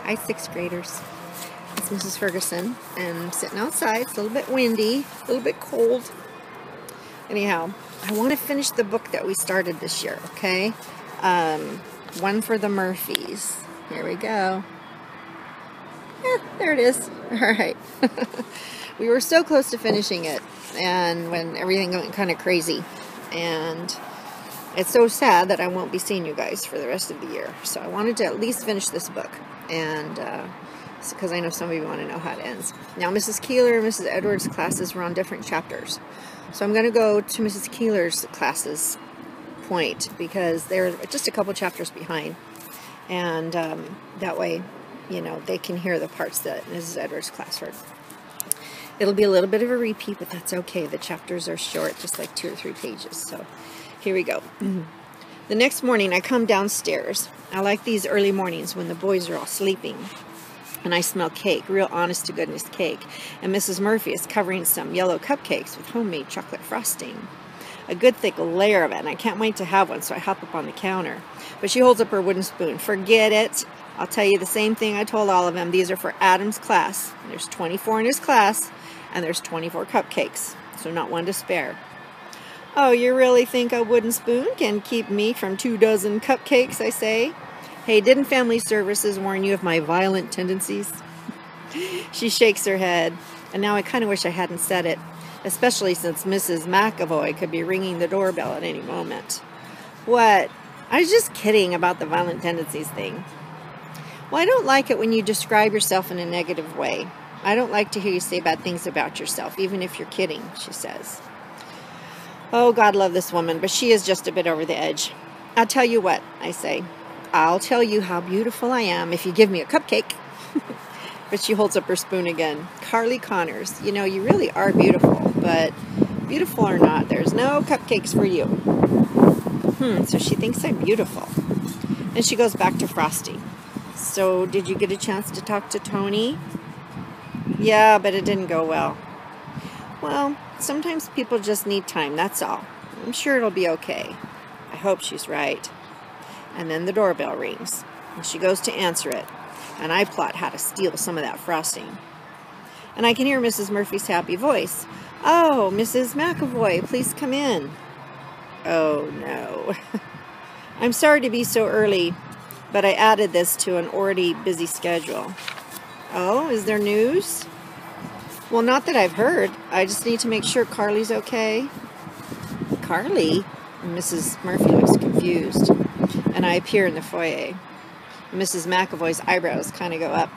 Hi, 6th graders. It's Mrs. Ferguson, and I'm sitting outside. It's a little bit windy, a little bit cold. Anyhow, I want to finish the book that we started this year, okay? One for the Murphys. Here we go. Yeah, there it is. All right. We were so close to finishing it, and when everything went kind of crazy. And it's so sad that I won't be seeing you guys for the rest of the year. So I wanted to at least finish this book, and because I know some of you want to know how it ends. Now, Mrs. Keeler and Mrs. Edwards' classes were on different chapters. So I'm going to go to Mrs. Keeler's classes point, because they're just a couple chapters behind. And that way, you know, they can hear the parts that Mrs. Edwards' class heard. It'll be a little bit of a repeat, but that's okay. The chapters are short, just like 2 or 3 pages. So here we go. The next morning, I come downstairs. I like these early mornings when the boys are all sleeping. And I smell cake, real honest-to-goodness cake. And Mrs. Murphy is covering some yellow cupcakes with homemade chocolate frosting. A good thick layer of it, and I can't wait to have one, so I hop up on the counter. But she holds up her wooden spoon. Forget it. I'll tell you the same thing I told all of them. These are for Adam's class. There's 24 in his class, and there's 24 cupcakes, so not one to spare. Oh, you really think a wooden spoon can keep me from 24 cupcakes, I say? Hey, didn't Family Services warn you of my violent tendencies? She shakes her head, and now I kind of wish I hadn't said it, especially since Mrs. McAvoy could be ringing the doorbell at any moment. What? I was just kidding about the violent tendencies thing. Well, I don't like it when you describe yourself in a negative way. I don't like to hear you say bad things about yourself, even if you're kidding, she says. Oh, God love this woman, but she is just a bit over the edge. I'll tell you what, I say. I'll tell you how beautiful I am if you give me a cupcake. But she holds up her spoon again. Carly Connors, you know, you really are beautiful, but beautiful or not, there's no cupcakes for you. So she thinks I'm beautiful. And she goes back to Frosty. So, did you get a chance to talk to Tony? Yeah, but it didn't go well. Well, sometimes people just need time, that's all. I'm sure it'll be okay. I hope she's right. And then the doorbell rings, and she goes to answer it, and I plot how to steal some of that frosting. And I can hear Mrs. Murphy's happy voice. Oh, Mrs. McAvoy, please come in. Oh, no. I'm sorry to be so early, but I added this to an already busy schedule. Oh, is there news? Well, not that I've heard. I just need to make sure Carly's okay. Carly? Mrs. Murphy looks confused, and I appear in the foyer. Mrs. McAvoy's eyebrows kind of go up.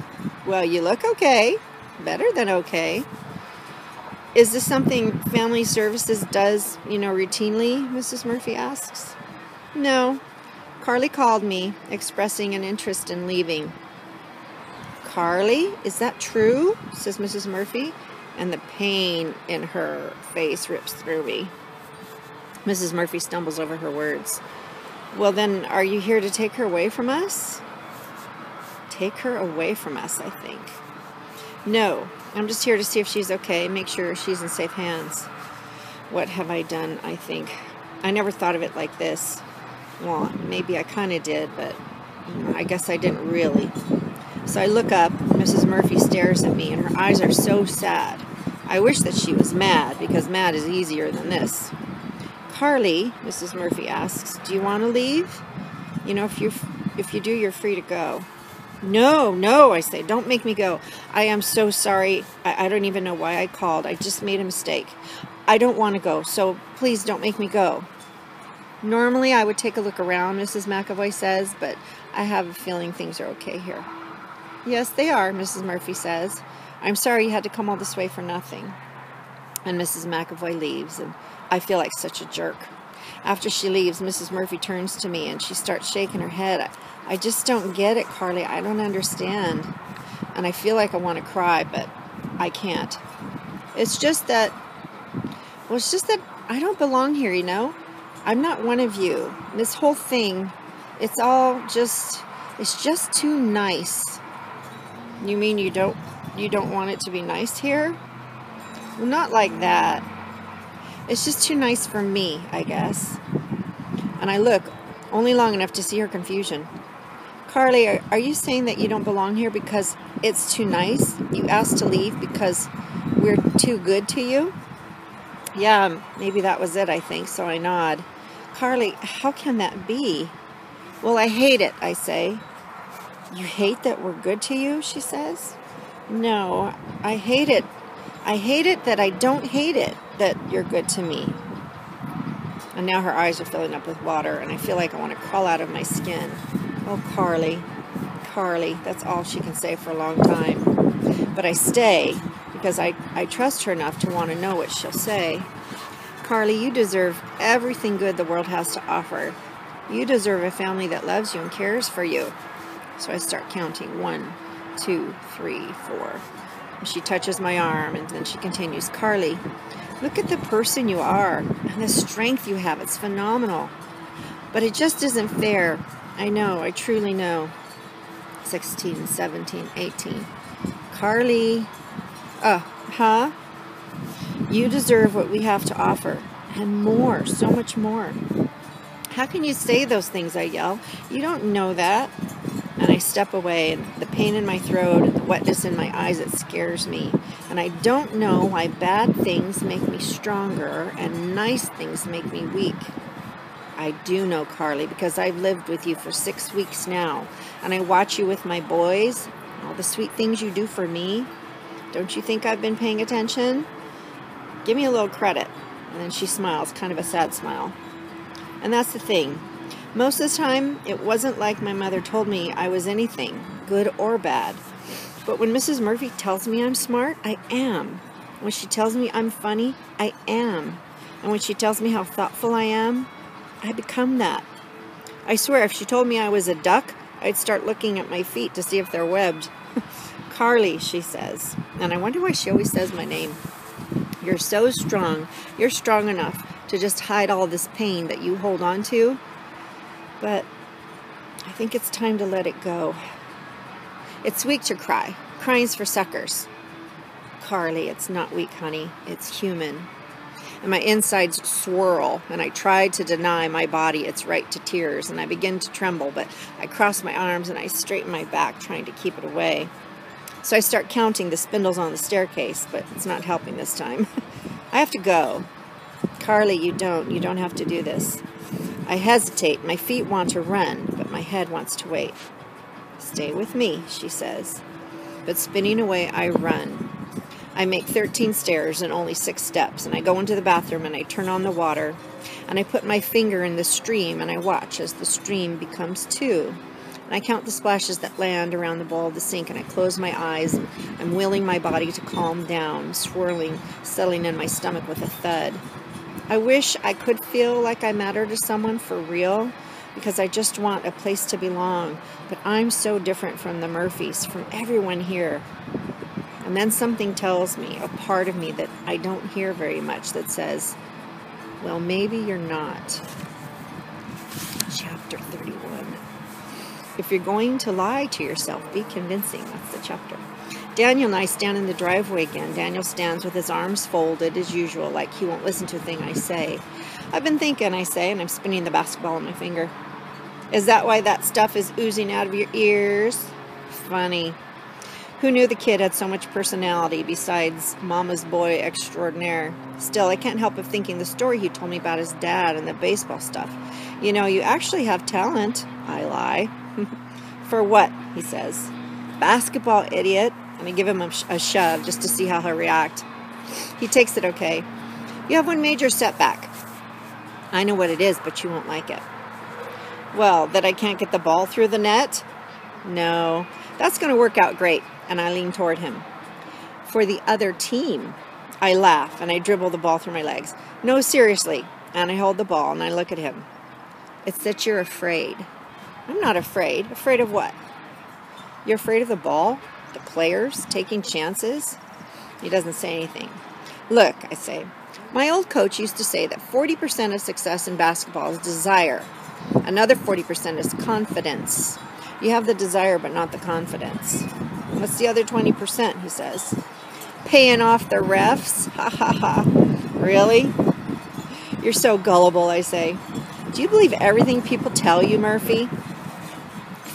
Well, you look okay. Better than okay. Is this something Family Services does, you know, routinely? Mrs. Murphy asks. No. Carly called me, expressing an interest in leaving. Carly? Is that true? Says Mrs. Murphy, and the pain in her face rips through me. Mrs. Murphy stumbles over her words. Well, then, are you here to take her away from us? Take her away from us, I think. No, I'm just here to see if she's okay, make sure she's in safe hands. What have I done, I think? I never thought of it like this. Well, maybe I kind of did, but I guess I didn't really. So I look up, Mrs. Murphy stares at me, and her eyes are so sad. I wish that she was mad, because mad is easier than this. Carly, Mrs. Murphy asks, do you want to leave? You know, if you do, you're free to go. No, I say, don't make me go. I am so sorry. I don't even know why I called. I just made a mistake. I don't want to go, so please don't make me go. Normally, I would take a look around, Mrs. McAvoy says, but I have a feeling things are okay here. Yes, they are, Mrs. Murphy says. I'm sorry you had to come all this way for nothing. And Mrs. McAvoy leaves, and I feel like such a jerk. After she leaves, Mrs. Murphy turns to me, and she starts shaking her head. I just don't get it, Carly. I don't understand. And I feel like I want to cry, but I can't. It's just that I don't belong here, you know? I'm not one of you. This whole thing, it's just too nice. You mean you don't want it to be nice here? Well, not like that. It's just too nice for me, I guess. And I look only long enough to see her confusion. Carly, are you saying that you don't belong here because it's too nice? You asked to leave because we're too good to you? Yeah, maybe that was it, I think, so I nod. Carly, how can that be? Well, I hate it, I say. You hate that we're good to you, she says. No, I hate it. I hate it that I don't hate it that you're good to me. And now her eyes are filling up with water, and I feel like I want to crawl out of my skin. Oh, Carly, Carly, that's all she can say for a long time. But I stay because I trust her enough to want to know what she'll say. Carly, you deserve everything good the world has to offer. You deserve a family that loves you and cares for you. So I start counting. 1, 2, 3, 4. And she touches my arm, and then she continues, Carly, look at the person you are and the strength you have. It's phenomenal. But it just isn't fair. I know. I truly know. 16, 17, 18. Carly. Huh? You deserve what we have to offer. And more. So much more. How can you say those things, I yell. You don't know that. And I step away, and the pain in my throat and the wetness in my eyes, it scares me. And I don't know why bad things make me stronger and nice things make me weak. I do know, Carly, because I've lived with you for 6 weeks now. And I watch you with my boys, all the sweet things you do for me. Don't you think I've been paying attention? Give me a little credit. And then she smiles, kind of a sad smile. And that's the thing. Most of the time, it wasn't like my mother told me I was anything, good or bad. But when Mrs. Murphy tells me I'm smart, I am. When she tells me I'm funny, I am. And when she tells me how thoughtful I am, I become that. I swear, if she told me I was a duck, I'd start looking at my feet to see if they're webbed. Carly, she says. And I wonder why she always says my name. You're so strong. You're strong enough to just hide all this pain that you hold on to. But I think it's time to let it go. It's weak to cry. Crying's for suckers. Carly, it's not weak, honey. It's human. And my insides swirl, and I try to deny my body its right to tears, and I begin to tremble, but I cross my arms and I straighten my back, trying to keep it away. So I start counting the spindles on the staircase, but it's not helping this time. I have to go. Carly, you don't have to do this. I hesitate. My feet want to run, but my head wants to wait. Stay with me, she says. But spinning away, I run. I make 13 stairs and only 6 steps, and I go into the bathroom and I turn on the water, and I put my finger in the stream and I watch as the stream becomes 2. And I count the splashes that land around the bowl of the sink, and I close my eyes, and I'm willing my body to calm down, swirling, settling in my stomach with a thud. I wish I could feel like I matter to someone for real, because I just want a place to belong. But I'm so different from the Murphys, from everyone here. And then something tells me, a part of me that I don't hear very much, that says, well, maybe you're not. Chapter 31. If you're going to lie to yourself, be convincing. That's the chapter. Daniel and I stand in the driveway again. Daniel stands with his arms folded as usual, like he won't listen to a thing I say. I've been thinking, I say, and I'm spinning the basketball on my finger. Is that why that stuff is oozing out of your ears? Funny. Who knew the kid had so much personality besides mama's boy extraordinaire? Still, I can't help but thinking the story he told me about his dad and the baseball stuff. You know, you actually have talent. I lie. For what? He says. Basketball, idiot. And I give him a shove just to see how he'll react. He takes it okay. You have one major setback. I know what it is, but you won't like it. Well, that I can't get the ball through the net? No. That's going to work out great. And I lean toward him. For the other team. I laugh and I dribble the ball through my legs. No, seriously. And I hold the ball and I look at him. It's that you're afraid. I'm not afraid. Afraid of what? You're afraid of the ball? The players? Taking chances? He doesn't say anything. Look, I say. My old coach used to say that 40% of success in basketball is desire. Another 40% is confidence. You have the desire but not the confidence. What's the other 20%, he says. Paying off the refs? Ha ha ha. Really? You're so gullible, I say. Do you believe everything people tell you, Murphy?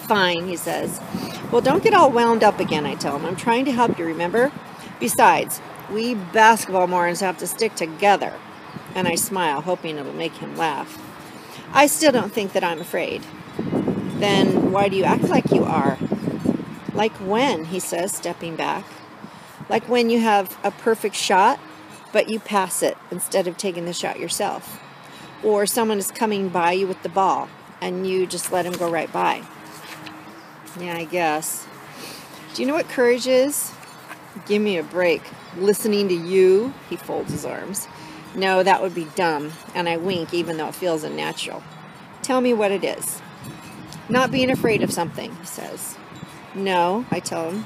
Fine, he says. Well, don't get all wound up again, I tell him. I'm trying to help you, remember? Besides, we basketball morons have to stick together. And I smile, hoping it'll make him laugh. I still don't think that I'm afraid. Then why do you act like you are? Like when, he says, stepping back. Like when you have a perfect shot, but you pass it instead of taking the shot yourself. Or someone is coming by you with the ball, and you just let him go right by. Yeah, I guess. Do you know what courage is? Give me a break. Listening to you? He folds his arms. No, that would be dumb, and I wink even though it feels unnatural. Tell me what it is. Not being afraid of something, he says. No, I tell him.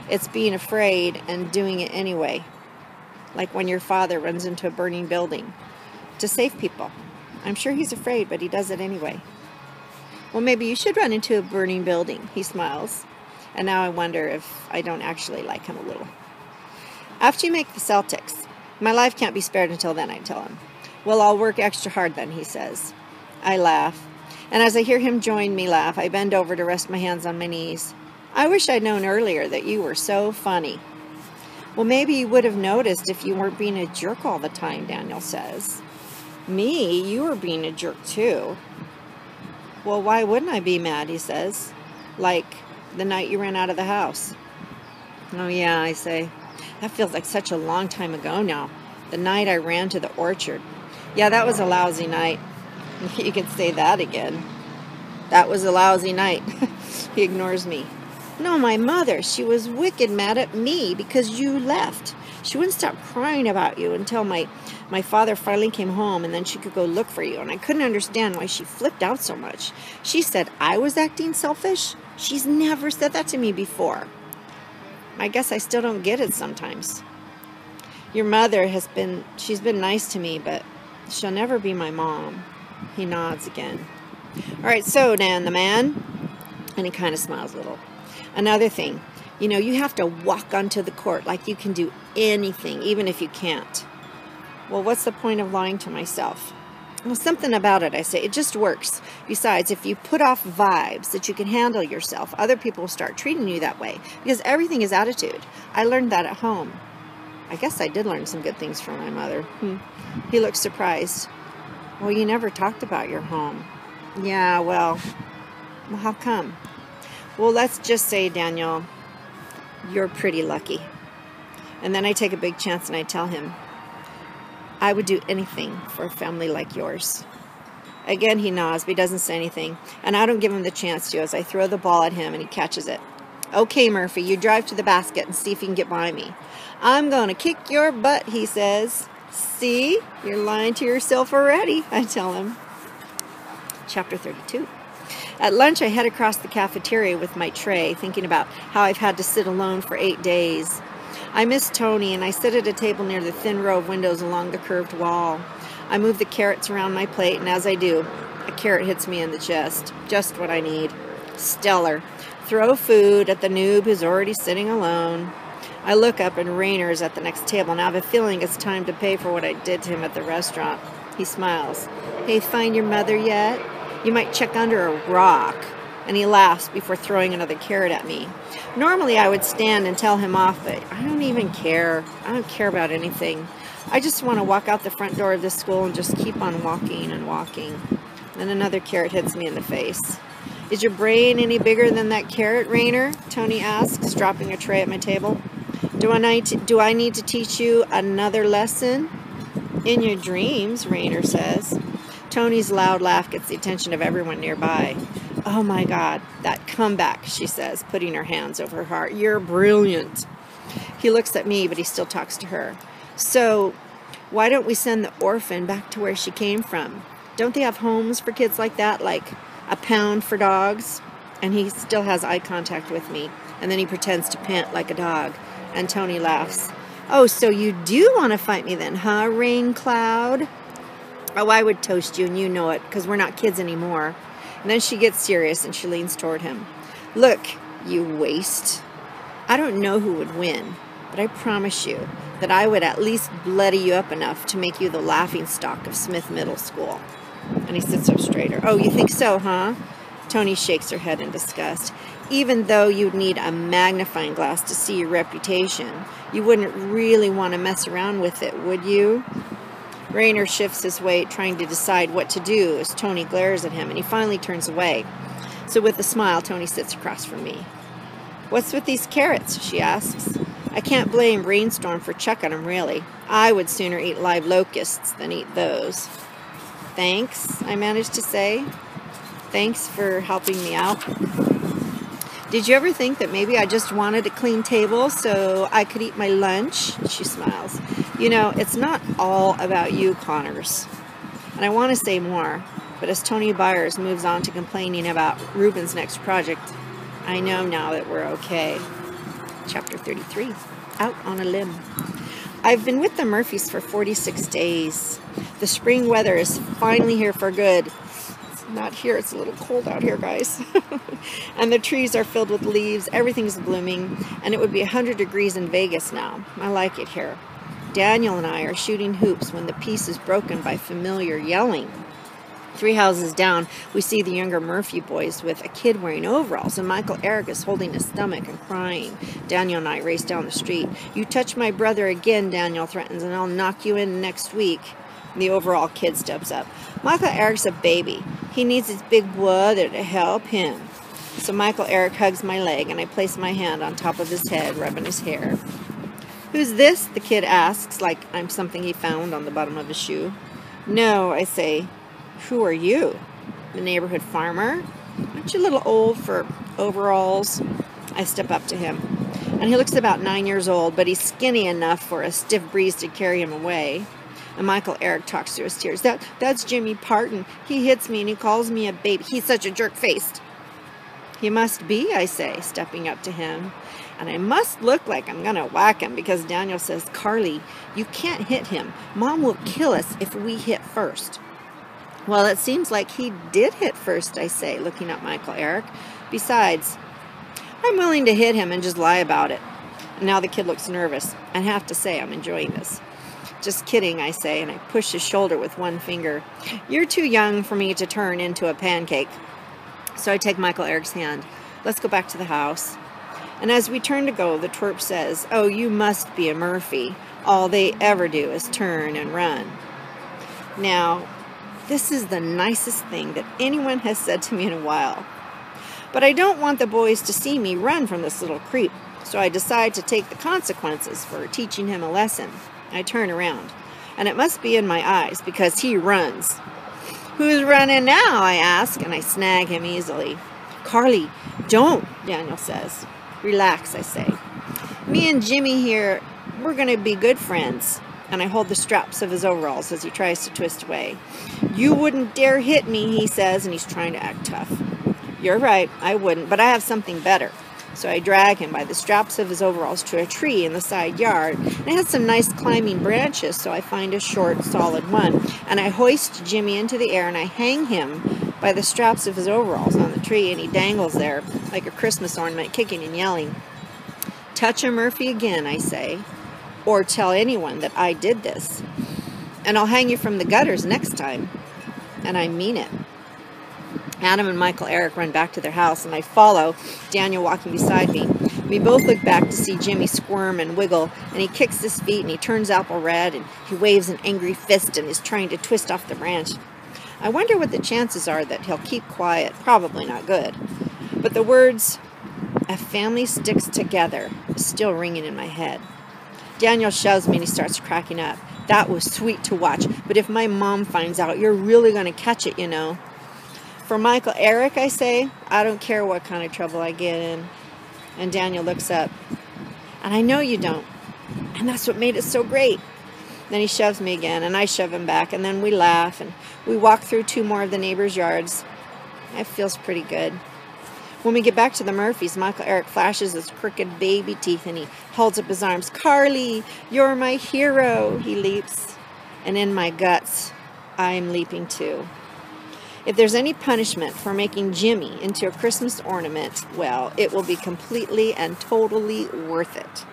It's being afraid and doing it anyway. Like when your father runs into a burning building to save people. I'm sure he's afraid, but he does it anyway. Well, maybe you should run into a burning building, he smiles. And now I wonder if I don't actually like him a little. After you make the Celtics, my life can't be spared until then, I tell him. Well, I'll work extra hard then, he says. I laugh. And as I hear him join me laugh, I bend over to rest my hands on my knees. I wish I'd known earlier that you were so funny. Well, maybe you would have noticed if you weren't being a jerk all the time, Daniel says. Me? You were being a jerk too. Well, why wouldn't I be mad, he says. Like the night you ran out of the house. Oh yeah, I say. That feels like such a long time ago now. The night I ran to the orchard. Yeah, that was a lousy night. You could say that again. That was a lousy night. He ignores me. No, my mother, she was wicked mad at me because you left. She wouldn't stop crying about you until my father finally came home, and then she could go look for you. And I couldn't understand why she flipped out so much. She said I was acting selfish. She's never said that to me before. I guess I still don't get it sometimes. Your mother she's been nice to me, but she'll never be my mom. He nods again. All right, so Dan, the man, and he kind of smiles a little. Another thing, you have to walk onto the court like you can do anything, even if you can't. Well, what's the point of lying to myself? Well, something about it, I say. It just works. Besides, if you put off vibes that you can handle yourself, other people will start treating you that way. Because everything is attitude. I learned that at home. I guess I did learn some good things from my mother. He looks surprised. Well, you never talked about your home. Yeah, well, how come? Well, let's just say, Daniel, you're pretty lucky. And then I take a big chance and I tell him, I would do anything for a family like yours. Again, he nods, but he doesn't say anything. And I don't give him the chance to as I throw the ball at him and he catches it. Okay, Murphy, you drive to the basket and see if you can get by me. I'm going to kick your butt, he says. See, you're lying to yourself already, I tell him. Chapter 32. At lunch, I head across the cafeteria with my tray, thinking about how I've had to sit alone for 8 days. I miss Tony, and I sit at a table near the thin row of windows along the curved wall. I move the carrots around my plate, and as I do, a carrot hits me in the chest. Just what I need. Stellar. Throw food at the noob who's already sitting alone. I look up, and Rayner's at the next table, and I have a feeling it's time to pay for what I did to him at the restaurant. He smiles. Hey, find your mother yet? You might check under a rock. And he laughs before throwing another carrot at me. Normally I would stand and tell him off, but I don't even care. I don't care about anything. I just want to walk out the front door of this school and just keep on walking and walking. Then another carrot hits me in the face. Is your brain any bigger than that carrot, Rayner? Tony asks, dropping a tray at my table. Do I need to teach you another lesson? In your dreams, Rayner says. Tony's loud laugh gets the attention of everyone nearby. Oh my God, that comeback, she says, putting her hands over her heart. You're brilliant. He looks at me, but he still talks to her. So, why don't we send the orphan back to where she came from? Don't they have homes for kids like that, like a pound for dogs? And he still has eye contact with me, and then he pretends to pant like a dog, and Tony laughs. Oh, so you do want to fight me then, huh, Rain Cloud? Oh, I would toast you, and you know it, because we're not kids anymore. And then she gets serious, and she leans toward him. Look, you waste. I don't know who would win, but I promise you that I would at least bloody you up enough to make you the laughingstock of Smith Middle School. And he sits up straighter. Oh, you think so, huh? Tony shakes her head in disgust. Even though you'd need a magnifying glass to see your reputation, you wouldn't really want to mess around with it, would you? Rainer shifts his weight, trying to decide what to do as Tony glares at him, and he finally turns away. So with a smile, Tony sits across from me. "What's with these carrots?" she asks. I can't blame Rainstorm for chucking them, really. I would sooner eat live locusts than eat those. "Thanks," I managed to say. "Thanks for helping me out. Did you ever think that maybe I just wanted a clean table so I could eat my lunch?" She smiles. "You know, it's not all about you, Connors." And I want to say more, but as Tony Byers moves on to complaining about Ruben's next project, I know now that we're okay. Chapter 33, Out on a Limb. I've been with the Murphys for 46 days. The spring weather is finally here for good. It's not here, it's a little cold out here, guys. And the trees are filled with leaves, everything's blooming, and it would be 100 degrees in Vegas now. I like it here. Daniel and I are shooting hoops when the peace is broken by familiar yelling. 3 houses down, we see the younger Murphy boys with a kid wearing overalls, and Michael Eric is holding his stomach and crying. Daniel and I race down the street. "You touch my brother again," Daniel threatens, "and I'll knock you in next week." The overall kid steps up. "Michael Eric's a baby. He needs his big brother to help him." So Michael Eric hugs my leg, and I place my hand on top of his head, rubbing his hair. "Who's this?" the kid asks, like I'm something he found on the bottom of his shoe. "No," I say. "Who are you? The neighborhood farmer? Aren't you a little old for overalls?" I step up to him, and he looks about 9 years old, but he's skinny enough for a stiff breeze to carry him away. And Michael Eric talks through his tears. That's Jimmy Parton. He hits me and he calls me a baby. He's such a jerk-faced." "He must be," I say, stepping up to him. And I must look like I'm going to whack him because Daniel says, "Carly, you can't hit him. Mom will kill us if we hit first." "Well, it seems like he did hit first," I say, looking at Michael Eric. "Besides, I'm willing to hit him and just lie about it." And now the kid looks nervous. I have to say I'm enjoying this. "Just kidding," I say, and I push his shoulder with one finger. "You're too young for me to turn into a pancake." So I take Michael Eric's hand. "Let's go back to the house." And as we turn to go, the twerp says, "Oh, you must be a Murphy. All they ever do is turn and run." Now, this is the nicest thing that anyone has said to me in a while. But I don't want the boys to see me run from this little creep, so I decide to take the consequences for teaching him a lesson. I turn around, and it must be in my eyes because he runs. "Who's running now?" I ask, and I snag him easily. "Carly, don't," Daniel says. "Relax," I say. "Me and Jimmy here, we're going to be good friends." And I hold the straps of his overalls as he tries to twist away. "You wouldn't dare hit me," he says, and he's trying to act tough. "You're right, I wouldn't, but I have something better." So I drag him by the straps of his overalls to a tree in the side yard. And it has some nice climbing branches, so I find a short, solid one. And I hoist Jimmy into the air, and I hang him by the straps of his overalls on the tree, and he dangles there like a Christmas ornament, kicking and yelling. "Touch a Murphy again," I say, "or tell anyone that I did this, and I'll hang you from the gutters next time." And I mean it. Adam and Michael Eric run back to their house, and I follow, Daniel walking beside me. We both look back to see Jimmy squirm and wiggle, and he kicks his feet, and he turns apple red, and he waves an angry fist and is trying to twist off the branch. I wonder what the chances are that he'll keep quiet. Probably not good. But the words, "A family sticks together," is still ringing in my head. Daniel shoves me, and he starts cracking up. "That was sweet to watch, but if my mom finds out, you're really going to catch it, you know." "For Michael Eric," I say, "I don't care what kind of trouble I get in." And Daniel looks up. "And I know you don't. And that's what made it so great." Then he shoves me again, and I shove him back, and then we laugh, and we walk through 2 more of the neighbors' yards. It feels pretty good. When we get back to the Murphys, Michael Eric flashes his crooked baby teeth, and he holds up his arms. "Carly, you're my hero," he leaps. And in my guts, I'm leaping too. If there's any punishment for making Jimmy into a Christmas ornament, well, it will be completely and totally worth it.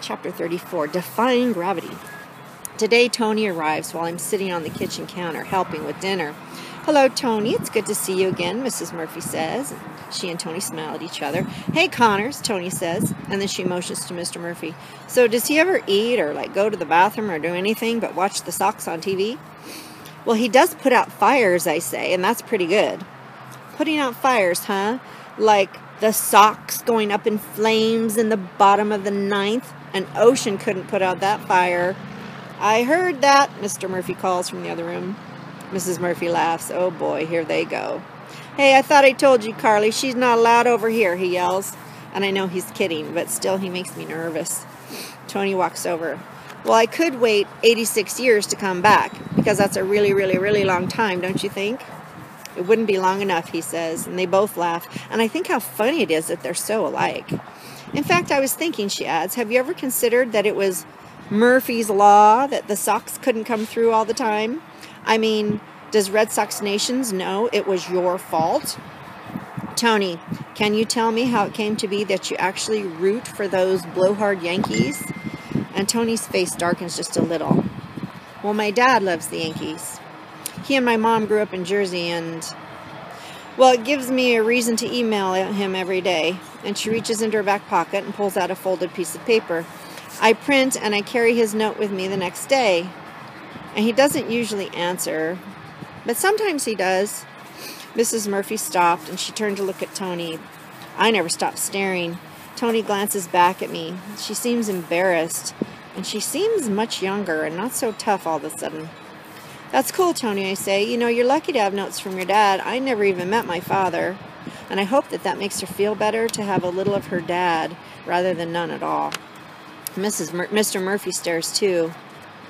Chapter 34, Defying Gravity. Today, Tony arrives while I'm sitting on the kitchen counter helping with dinner. "Hello, Tony. It's good to see you again," Mrs. Murphy says. She and Tony smile at each other. "Hey, Connors," Tony says, and then she motions to Mr. Murphy. "So does he ever eat or go to the bathroom or do anything but watch the Sox on TV?" "Well, he does put out fires," I say, "and that's pretty good." "Putting out fires, huh? Like the Sox going up in flames in the bottom of the ninth? An ocean couldn't put out that fire." "I heard that," Mr. Murphy calls from the other room. Mrs. Murphy laughs. "Oh boy, here they go." "Hey, I thought I told you, Carly, she's not allowed over here," he yells. And I know he's kidding, but still he makes me nervous. Tony walks over. "Well, I could wait 86 years to come back, because that's a really, really, really long time, don't you think?" "It wouldn't be long enough," he says, and they both laugh. And I think how funny it is that they're so alike. "In fact, I was thinking," she adds, "have you ever considered that it was Murphy's Law that the Sox couldn't come through all the time? I mean, does Red Sox Nations know it was your fault?" "Tony, can you tell me how it came to be that you actually root for those blowhard Yankees?" And Tony's face darkens just a little. "Well, my dad loves the Yankees. He and my mom grew up in Jersey, and, well, it gives me a reason to email him every day." And she reaches into her back pocket and pulls out a folded piece of paper. "I print and I carry his note with me the next day. And he doesn't usually answer, but sometimes he does." Mrs. Murphy stopped, and she turned to look at Tony. I never stopped staring. Tony glances back at me. She seems embarrassed, and she seems much younger and not so tough all of a sudden. "That's cool, Tony," I say. "You know, you're lucky to have notes from your dad. I never even met my father. And I hope that makes her feel better to have a little of her dad rather than none at all." Mr. Murphy stares too.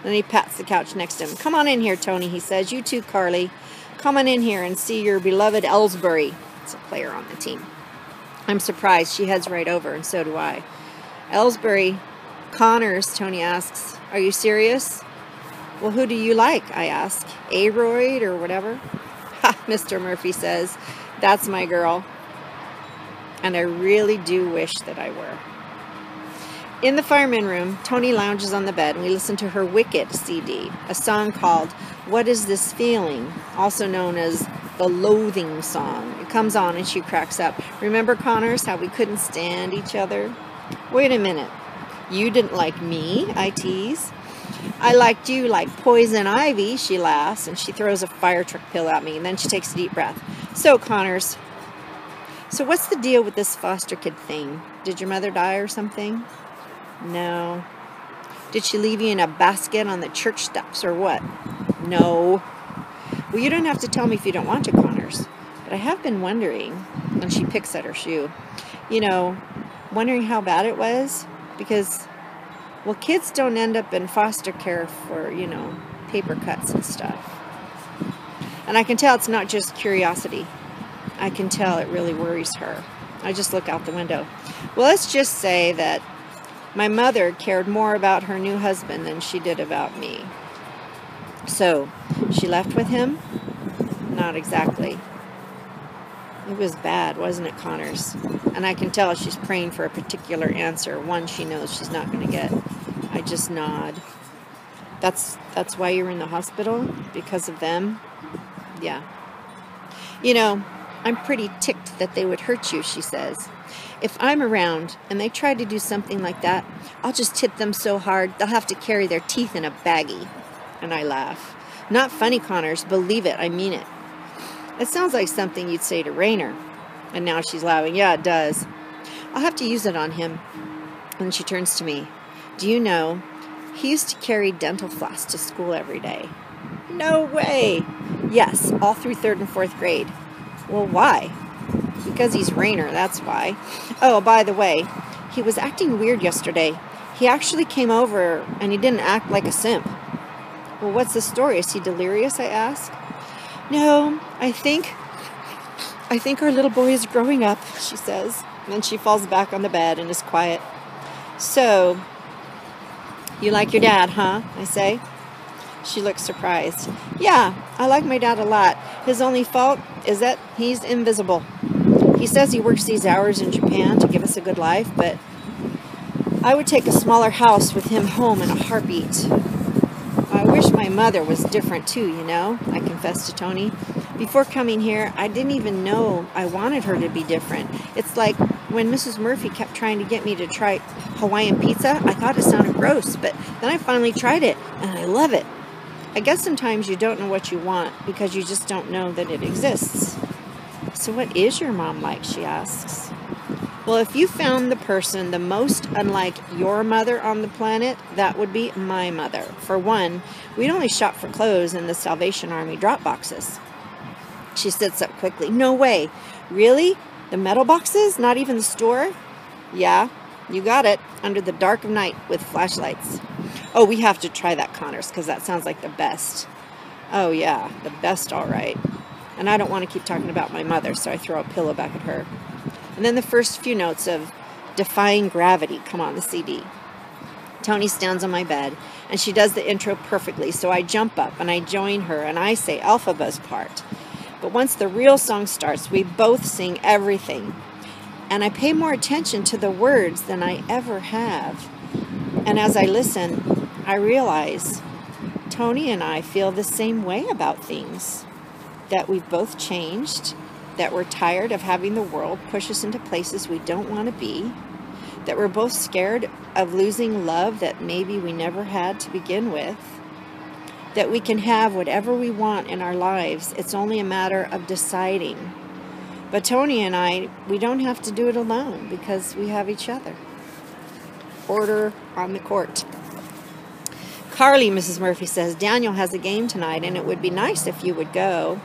Then he pats the couch next to him. "Come on in here, Tony," he says. "You too, Carly. Come on in here and see your beloved Ellsbury." It's a player on the team. I'm surprised. She heads right over, and so do I. "Ellsbury, Connors," Tony asks. "Are you serious?" "Well, who do you like?" I ask. "Aroyd or whatever?" "Ha," Mr. Murphy says. "That's my girl. And I really do wish that I were." In the fireman room, Tony lounges on the bed, and we listen to her Wicked CD, a song called "What Is This Feeling?", also known as the Loathing Song. It comes on, and she cracks up. "Remember, Connors, how we couldn't stand each other?" "Wait a minute. You didn't like me?" I tease. "I liked you like poison ivy," she laughs, and she throws a fire truck pill at me, and then she takes a deep breath. "So, Connors, so what's the deal with this foster kid thing? Did your mother die or something?" "No." "Did she leave you in a basket on the church steps or what?" "No." "Well, you don't have to tell me if you don't want to, Connors. But I have been wondering," and she picks at her shoe, wondering how bad it was. Because, well, kids don't end up in foster care for, paper cuts and stuff. And I can tell it's not just curiosity. I can tell it really worries her. I just look out the window. Well, let's just say that my mother cared more about her new husband than she did about me. "So, she left with him?" "Not exactly." "It was bad, wasn't it, Connors?" And I can tell she's praying for a particular answer, one she knows she's not going to get. I just nod. That's why you were in the hospital? Because of them?" "Yeah." "I'm pretty ticked that they would hurt you," she says. "If I'm around and they try to do something like that, I'll just hit them so hard they'll have to carry their teeth in a baggie." And I laugh. "Not funny, Connors. Believe it. I mean it." "It sounds like something you'd say to Rainer." And now she's laughing. "Yeah, it does. I'll have to use it on him." And she turns to me. "Do you know, he used to carry dental floss to school every day." "No way." "Yes, all through 3rd and 4th grade." "Well, why?" "Because he's Rainer, that's why. Oh, by the way, he was acting weird yesterday. He actually came over, and he didn't act like a simp." "Well, what's the story? Is he delirious?" I ask. "No, I think our little boy is growing up," she says. And then she falls back on the bed and is quiet. "So, you like your dad, huh?" I say. She looks surprised. "Yeah, I like my dad a lot. His only fault is that he's invisible. He says he works these hours in Japan to give us a good life, but I would take a smaller house with him home in a heartbeat." wish my mother was different too, you know, I confessed to Tony. Before coming here, I didn't even know I wanted her to be different. It's like when Mrs. Murphy kept trying to get me to try Hawaiian pizza, I thought it sounded gross, but then I finally tried it, and I love it. I guess sometimes you don't know what you want because you just don't know that it exists. So what is your mom like, she asks. Well, if you found the person the most unlike your mother on the planet, that would be my mother. For one, we'd only shop for clothes in the Salvation Army drop boxes. She sits up quickly. No way. Really? The metal boxes? Not even the store? Yeah, you got it. Under the dark of night with flashlights. Oh, we have to try that, Connors, because that sounds like the best. Oh, yeah, the best, all right. And I don't want to keep talking about my mother, so I throw a pillow back at her. And then the first few notes of Defying Gravity come on the CD. Tony stands on my bed, and she does the intro perfectly, so I jump up, and I join her, and I say Elphaba's part. But once the real song starts, we both sing everything. And I pay more attention to the words than I ever have. And as I listen, I realize Tony and I feel the same way about things. That we've both changed, that we're tired of having the world push us into places we don't want to be, that we're both scared of losing love that maybe we never had to begin with, that we can have whatever we want in our lives. It's only a matter of deciding. But Tony and I, we don't have to do it alone because we have each other. Order on the court. Carly, Mrs. Murphy says, Daniel has a game tonight and it would be nice if you would go.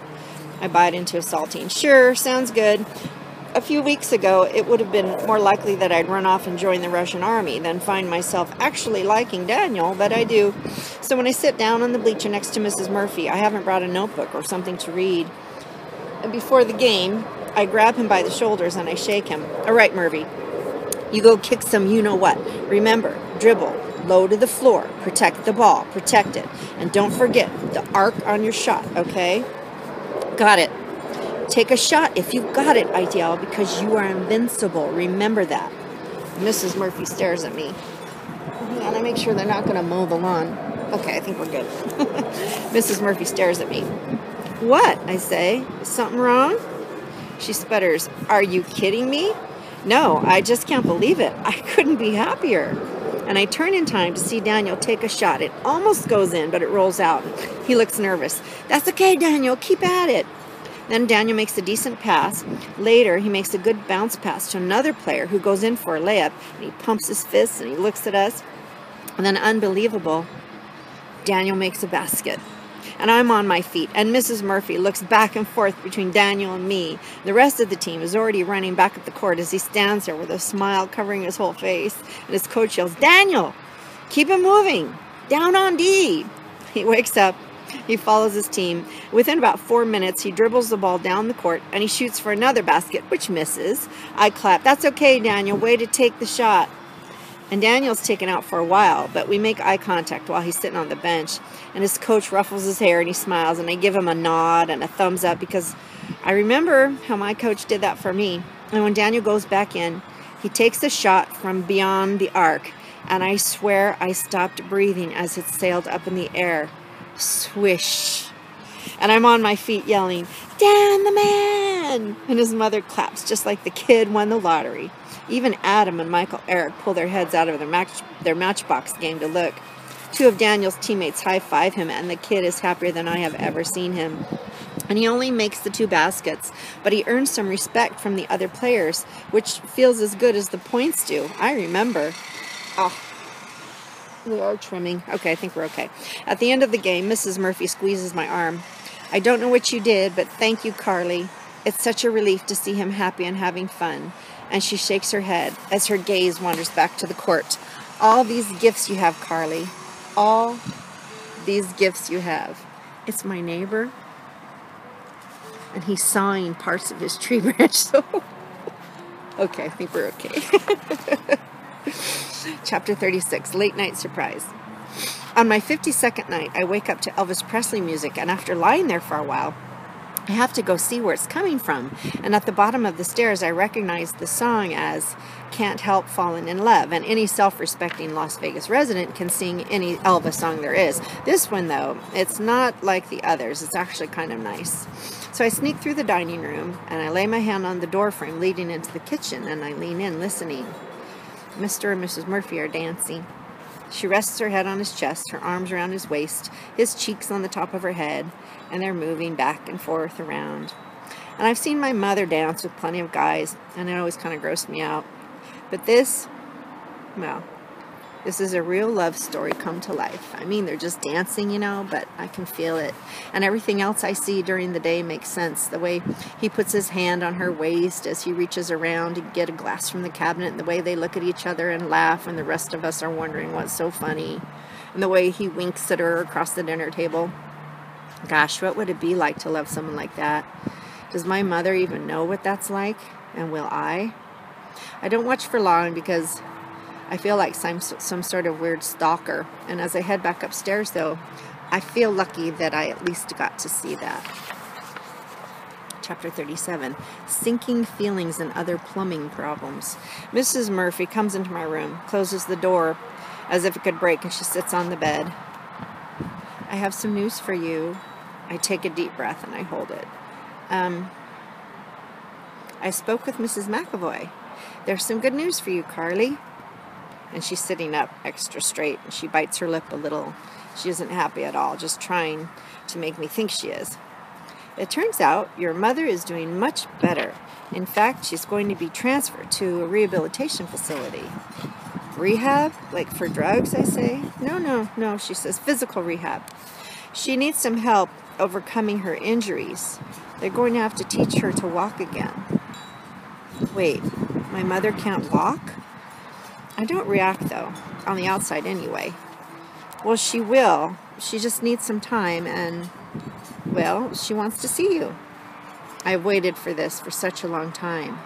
I bite into a saltine. Sure, sounds good. A few weeks ago, it would have been more likely that I'd run off and join the Russian army than find myself actually liking Daniel, but I do. So when I sit down on the bleacher next to Mrs. Murphy, I haven't brought a notebook or something to read. And before the game, I grab him by the shoulders and I shake him. All right, Murphy, you go kick some you-know-what. Remember, dribble, low to the floor, protect the ball, protect it. And don't forget the arc on your shot, okay? Got it. Take a shot if you've got it, I yell, because you are invincible. Remember that. Mrs. Murphy stares at me. Hang on, I make sure they're not going to mow the lawn. Okay, I think we're good. Mrs. Murphy stares at me. What? I say. Is something wrong? She sputters. Are you kidding me? No, I just can't believe it. I couldn't be happier. And I turn in time to see Daniel take a shot. It almost goes in, but it rolls out. He looks nervous. That's okay, Daniel. Keep at it. Then Daniel makes a decent pass. Later, he makes a good bounce pass to another player who goes in for a layup. And he pumps his fists and he looks at us. And then, unbelievable, Daniel makes a basket. And I'm on my feet. And Mrs. Murphy looks back and forth between Daniel and me. The rest of the team is already running back up the court as he stands there with a smile covering his whole face. And his coach yells, Daniel, keep him moving. Down on D. He wakes up. He follows his team. Within about 4 minutes, he dribbles the ball down the court, and he shoots for another basket, which misses. I clap. That's okay, Daniel. Way to take the shot. And Daniel's taken out for a while, but we make eye contact while he's sitting on the bench. And his coach ruffles his hair, and he smiles, and I give him a nod and a thumbs up because I remember how my coach did that for me. And when Daniel goes back in, he takes a shot from beyond the arc, and I swear I stopped breathing as it sailed up in the air. Swish. And I'm on my feet yelling, Dan the man! And his mother claps just like the kid won the lottery. Even Adam and Michael Eric pull their heads out of their matchbox game to look. 2 of Daniel's teammates high-five him, and the kid is happier than I have ever seen him. And he only makes the 2 baskets, but he earns some respect from the other players, which feels as good as the points do. I remember. Oh. We are trimming. Okay, I think we're okay. At the end of the game, Mrs. Murphy squeezes my arm. I don't know what you did, but thank you, Carly. It's such a relief to see him happy and having fun. And she shakes her head as her gaze wanders back to the court. All these gifts you have, Carly. All these gifts you have. It's my neighbor. And he's sawing parts of his tree branch, so... Okay, I think we're okay. Chapter 36, Late Night Surprise. On my 52nd night, I wake up to Elvis Presley music, and after lying there for a while, I have to go see where it's coming from. And at the bottom of the stairs, I recognize the song as Can't Help Falling in Love. And any self-respecting Las Vegas resident can sing any Elvis song there is. This one, though, it's not like the others. It's actually kind of nice. So I sneak through the dining room, and I lay my hand on the door frame leading into the kitchen, and I lean in, listening. Mr. and Mrs. Murphy are dancing. She rests her head on his chest, her arms around his waist, his cheeks on the top of her head, and they're moving back and forth around. And I've seen my mother dance with plenty of guys, and it always kind of grossed me out. But this, well, this is a real love story come to life. I mean, they're just dancing, you know, but I can feel it. And everything else I see during the day makes sense. The way he puts his hand on her waist as he reaches around to get a glass from the cabinet, and the way they look at each other and laugh when the rest of us are wondering what's so funny, and the way he winks at her across the dinner table. Gosh, what would it be like to love someone like that? Does my mother even know what that's like? And will I? I don't watch for long because I feel like some sort of weird stalker. And as I head back upstairs, though, I feel lucky that I at least got to see that. Chapter 37, Sinking Feelings and Other Plumbing Problems. Mrs. Murphy comes into my room, closes the door as if it could break, and she sits on the bed. I have some news for you. I take a deep breath and I hold it. I spoke with Mrs. McAvoy. There's some good news for you, Carly. And she's sitting up extra straight, and she bites her lip a little. She isn't happy at all, just trying to make me think she is. It turns out your mother is doing much better. In fact, she's going to be transferred to a rehabilitation facility. Rehab? Like for drugs, I say? No, she says, physical rehab. She needs some help overcoming her injuries. They're going to have to teach her to walk again. Wait, my mother can't walk? I don't react, though, on the outside anyway. Well, she will. She just needs some time, and, well, she wants to see you. I've waited for this for such a long time.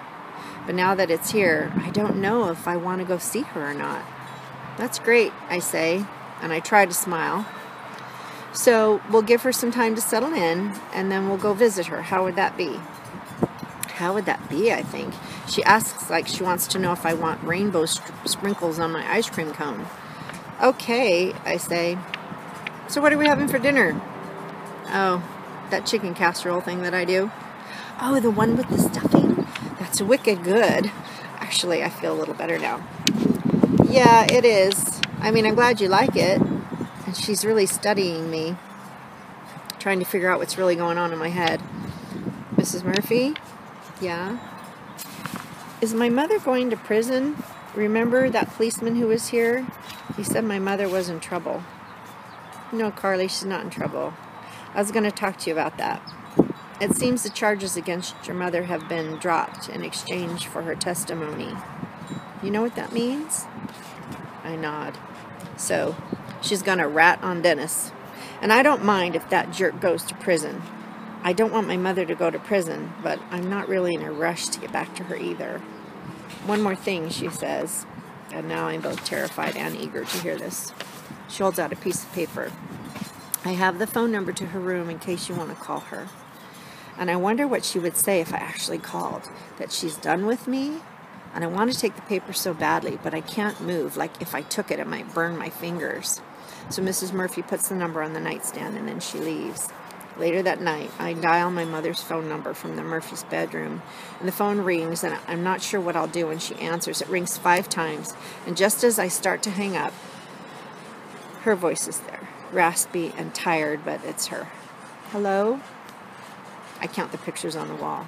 But now that it's here, I don't know if I want to go see her or not. That's great, I say, and I try to smile. So we'll give her some time to settle in, and then we'll go visit her. How would that be? How would that be, I think? She asks like she wants to know if I want rainbow sprinkles on my ice cream cone. Okay, I say. So what are we having for dinner? Oh, that chicken casserole thing that I do. Oh, the one with the stuffing? That's wicked good. Actually, I feel a little better now. Yeah, it is. I mean, I'm glad you like it. And she's really studying me, trying to figure out what's really going on in my head. Mrs. Murphy? Yeah? Is my mother going to prison? Remember that policeman who was here? He said my mother was in trouble. No, Carly, she's not in trouble. I was going to talk to you about that. It seems the charges against your mother have been dropped in exchange for her testimony. You know what that means? I nod. So, she's going to rat on Dennis. And I don't mind if that jerk goes to prison. I don't want my mother to go to prison, but I'm not really in a rush to get back to her either. One more thing, she says. And now I'm both terrified and eager to hear this. She holds out a piece of paper. I have the phone number to her room in case you want to call her. And I wonder what she would say if I actually called. That she's done with me? And I want to take the paper so badly, but I can't move. Like if I took it, it might burn my fingers. So Mrs. Murphy puts the number on the nightstand, and then she leaves. Later that night, I dial my mother's phone number from the Murphy's bedroom, and the phone rings, and I'm not sure what I'll do when she answers. It rings 5 times, and just as I start to hang up, her voice is there, raspy and tired, but it's her. Hello? I count the pictures on the wall.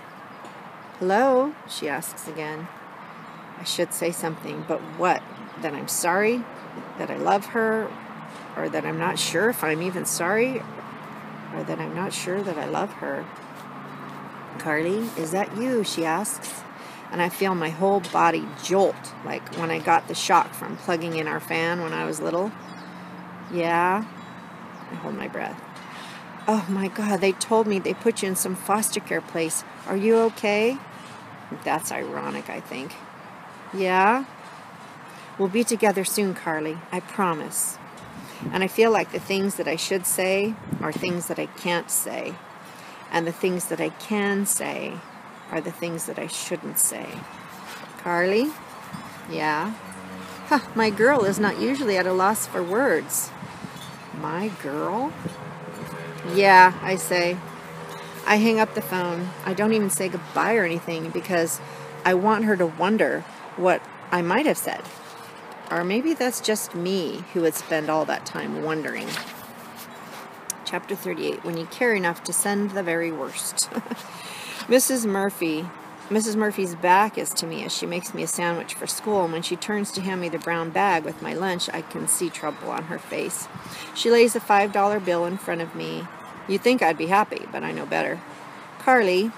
Hello? She asks again. I should say something, but what? That I'm sorry? That I love her? Or that I'm not sure if I'm even sorry? Or that I'm not sure that I love her? Carly, is that you? She asks. And I feel my whole body jolt, like when I got the shock from plugging in our fan when I was little. Yeah? I hold my breath. Oh my God, they told me they put you in some foster care place. Are you okay? That's ironic, I think. Yeah? We'll be together soon, Carly. I promise. And I feel like the things that I should say are things that I can't say. And the things that I can say are the things that I shouldn't say. Carly? Yeah? Huh, my girl is not usually at a loss for words. My girl? Yeah, I say. I hang up the phone. I don't even say goodbye or anything because I want her to wonder what I might have said. Or maybe that's just me who would spend all that time wondering. Chapter 38, when you care enough to send the very worst. Mrs. Murphy's back is to me as she makes me a sandwich for school, and when she turns to hand me the brown bag with my lunch, I can see trouble on her face. She lays a $5 bill in front of me. You'd think I'd be happy, but I know better. Carly,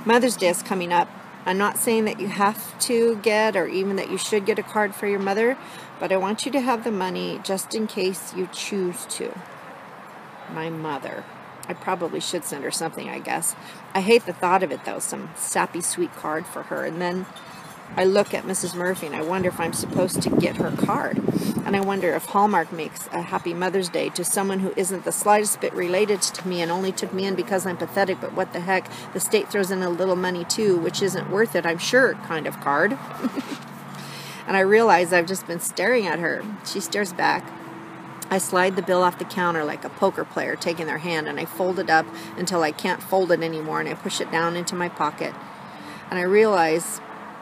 Mother's Day is coming up. I'm not saying that you have to get or even that you should get a card for your mother, but I want you to have the money just in case you choose to. My mother. I probably should send her something, I guess. I hate the thought of it, though, some sappy sweet card for her. And then I look at Mrs. Murphy and I wonder if I'm supposed to get her card. And I wonder if Hallmark makes a Happy Mother's Day to someone who isn't the slightest bit related to me and only took me in because I'm pathetic, but what the heck, the state throws in a little money too, which isn't worth it, I'm sure, kind of card. And I realize I've just been staring at her. She stares back. I slide the bill off the counter like a poker player taking their hand, and I fold it up until I can't fold it anymore, and I push it down into my pocket. And I realize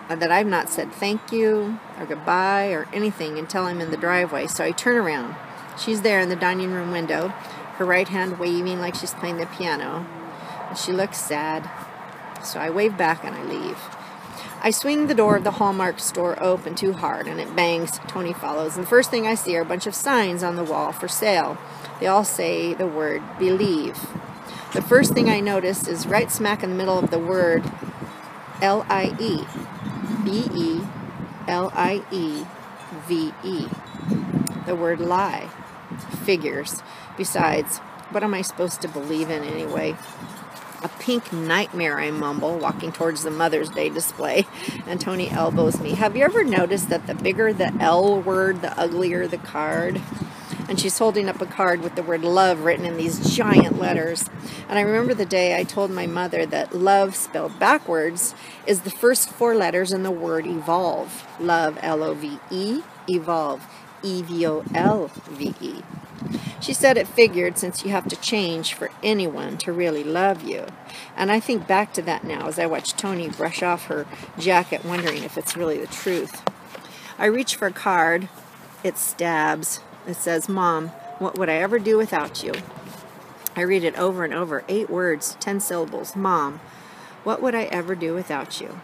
that I've not said thank you or goodbye or anything until I'm in the driveway, so I turn around. She's there in the dining room window, her right hand waving like she's playing the piano, and she looks sad. So I wave back and I leave. I swing the door of the Hallmark store open too hard, and it bangs. Tony follows, and the first thing I see are a bunch of signs on the wall for sale. They all say the word believe. The first thing I notice is right smack in the middle of the word L-I-E. B-E-L-I-E-V-E. The word lie. Figures. Besides, what am I supposed to believe in anyway? A pink nightmare, I mumble, walking towards the Mother's Day display, and Tony elbows me. Have you ever noticed that the bigger the L word, the uglier the card? And she's holding up a card with the word love written in these giant letters. And I remember the day I told my mother that love spelled backwards is the first 4 letters in the word evolve. Love, L-O-V-E, evolve, E-V-O-L-V-E. She said it figured since you have to change for anyone to really love you. And I think back to that now as I watch Tony brush off her jacket, wondering if it's really the truth. I reach for a card. It stabs. It says, Mom, what would I ever do without you? I read it over and over. 8 words, 10 syllables. Mom, what would I ever do without you?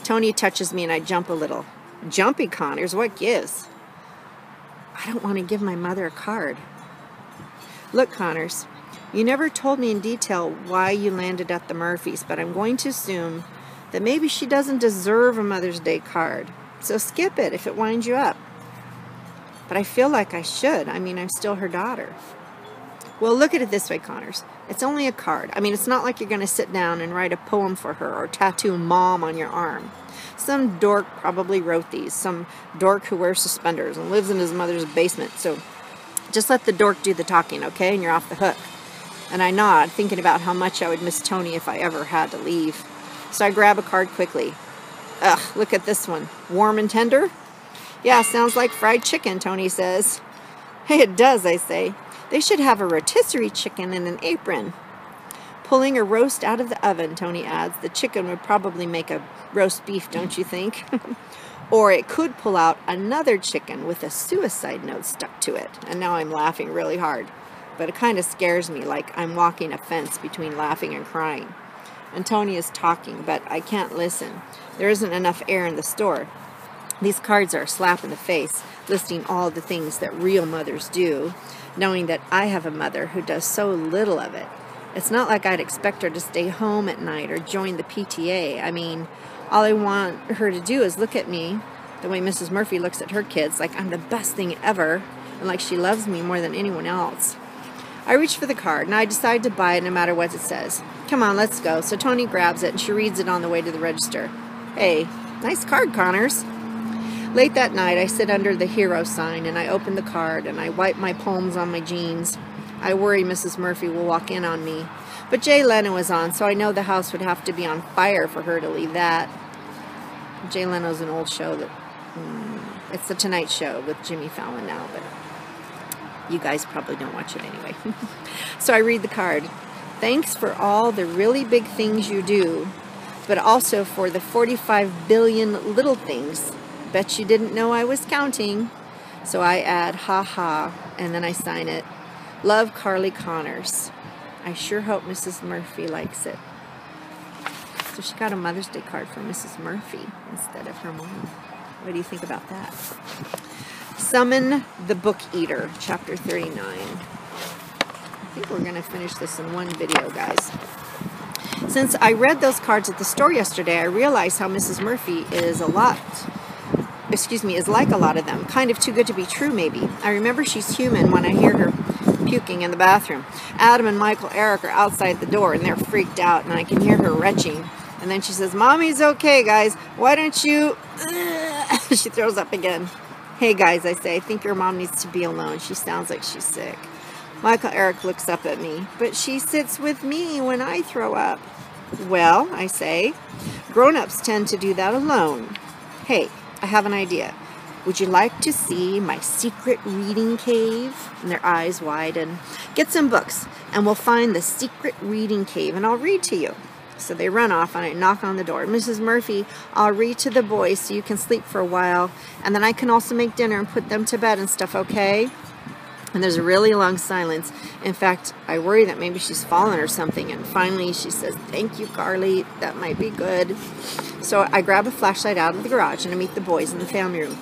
Tony touches me and I jump a little. Jumpy, Connors, what gives? I don't want to give my mother a card. Look, Connors, you never told me in detail why you landed at the Murphys, but I'm going to assume that maybe she doesn't deserve a Mother's Day card. So skip it if it winds you up. But I feel like I should. I mean, I'm still her daughter. Well, look at it this way, Connors. It's only a card. I mean, it's not like you're going to sit down and write a poem for her or tattoo Mom on your arm. Some dork probably wrote these. Some dork who wears suspenders and lives in his mother's basement. So just let the dork do the talking, okay? And you're off the hook. And I nod, thinking about how much I would miss Tony if I ever had to leave. So I grab a card quickly. Ugh, look at this one. Warm and tender? Yeah, sounds like fried chicken, Tony says. Hey, it does, I say. They should have a rotisserie chicken in an apron. Pulling a roast out of the oven, Tony adds. The chicken would probably make a roast beef, don't you think? Or it could pull out another chicken with a suicide note stuck to it. And now I'm laughing really hard. But it kind of scares me, like I'm walking a fence between laughing and crying. And Tony is talking, but I can't listen. There isn't enough air in the store. These cards are a slap in the face, listing all the things that real mothers do, knowing that I have a mother who does so little of it. It's not like I'd expect her to stay home at night or join the PTA. I mean, all I want her to do is look at me the way Mrs. Murphy looks at her kids, like I'm the best thing ever, and like she loves me more than anyone else. I reach for the card, and I decide to buy it no matter what it says. Come on, let's go. So Tony grabs it, and she reads it on the way to the register. Hey, nice card, Connors. Late that night, I sit under the hero sign, and I open the card, and I wipe my palms on my jeans. I worry Mrs. Murphy will walk in on me. But Jay Leno was on, so I know the house would have to be on fire for her to leave that. Jay Leno's an old show that... it's The Tonight Show with Jimmy Fallon now, but you guys probably don't watch it anyway. So I read the card. Thanks for all the really big things you do, but also for the 45 billion little things. Bet you didn't know I was counting. So I add, ha ha, and then I sign it. Love, Carly Connors. I sure hope Mrs. Murphy likes it. So she got a Mother's Day card from Mrs. Murphy instead of her mom. What do you think about that? Summon the Book Eater, Chapter 39. I think we're going to finish this in one video, guys. Since I read those cards at the store yesterday, I realized how Mrs. Murphy is is like a lot of them. Kind of too good to be true, maybe. I remember she's human when I hear her puking in the bathroom. Adam and Michael Eric are outside the door, and they're freaked out, and I can hear her retching. And then she says, Mommy's okay, guys. Why don't you... She throws up again. Hey, guys, I say, I think your mom needs to be alone. She sounds like she's sick. Michael Eric looks up at me. But she sits with me when I throw up. Well, I say, grown-ups tend to do that alone. Hey, I have an idea. Would you like to see my secret reading cave? And their eyes widen. Get some books, and we'll find the secret reading cave, and I'll read to you. So they run off, and I knock on the door. Mrs. Murphy, I'll read to the boys so you can sleep for a while, and then I can also make dinner and put them to bed and stuff, okay? And there's a really long silence. In fact, I worry that maybe she's fallen or something, and finally she says, thank you, Carly. That might be good. So I grab a flashlight out of the garage, and I meet the boys in the family room.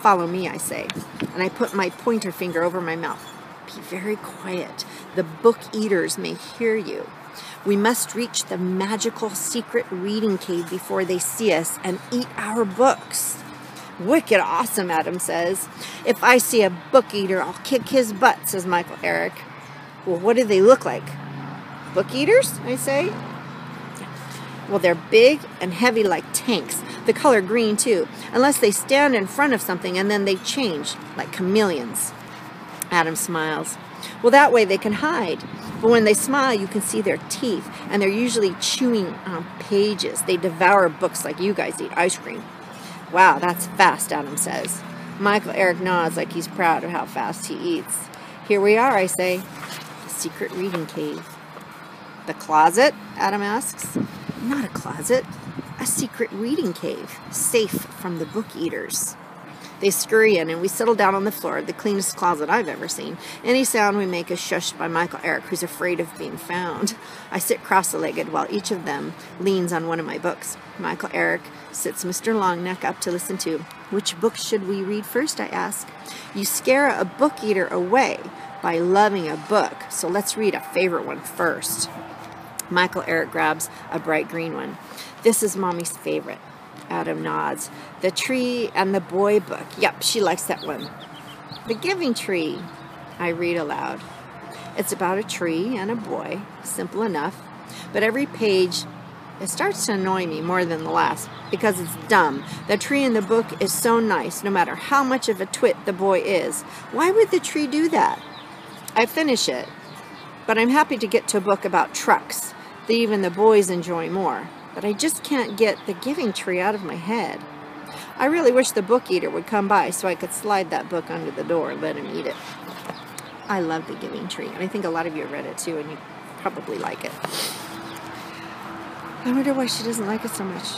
Follow me, I say, and I put my pointer finger over my mouth. Be very quiet. The book eaters may hear you. We must reach the magical secret reading cave before they see us and eat our books. Wicked awesome, Adam says. If I see a book eater, I'll kick his butt, says Michael Eric. Well, what do they look like? Book eaters, I say. Well, they're big and heavy like tanks. The color green, too. Unless they stand in front of something and then they change, like chameleons. Adam smiles. Well, that way they can hide. But when they smile, you can see their teeth. And they're usually chewing on pages. They devour books like you guys eat ice cream. Wow, that's fast, Adam says. Michael Eric nods like he's proud of how fast he eats. Here we are, I say. The secret reading cave. The closet? Adam asks. Not a closet. A secret reading cave. Safe from the book eaters. They scurry in, and we settle down on the floor, the cleanest closet I've ever seen. Any sound we make is shushed by Michael Eric, who's afraid of being found. I sit cross-legged while each of them leans on one of my books. Michael Eric sits Mr. Longneck up to listen to. Which book should we read first, I ask. You scare a book eater away by loving a book, so let's read a favorite one first. Michael Eric grabs a bright green one. This is Mommy's favorite. Adam nods. The Tree and the Boy book. Yep, she likes that one. The Giving Tree, I read aloud. It's about a tree and a boy. Simple enough. But every page, it starts to annoy me more than the last because it's dumb. The tree in the book is so nice, no matter how much of a twit the boy is. Why would the tree do that? I finish it, but I'm happy to get to a book about trucks that even the boys enjoy more. But I just can't get the Giving Tree out of my head. I really wish the book eater would come by so I could slide that book under the door and let him eat it. I love the Giving Tree, and I think a lot of you have read it too, and you probably like it. I wonder why she doesn't like it so much.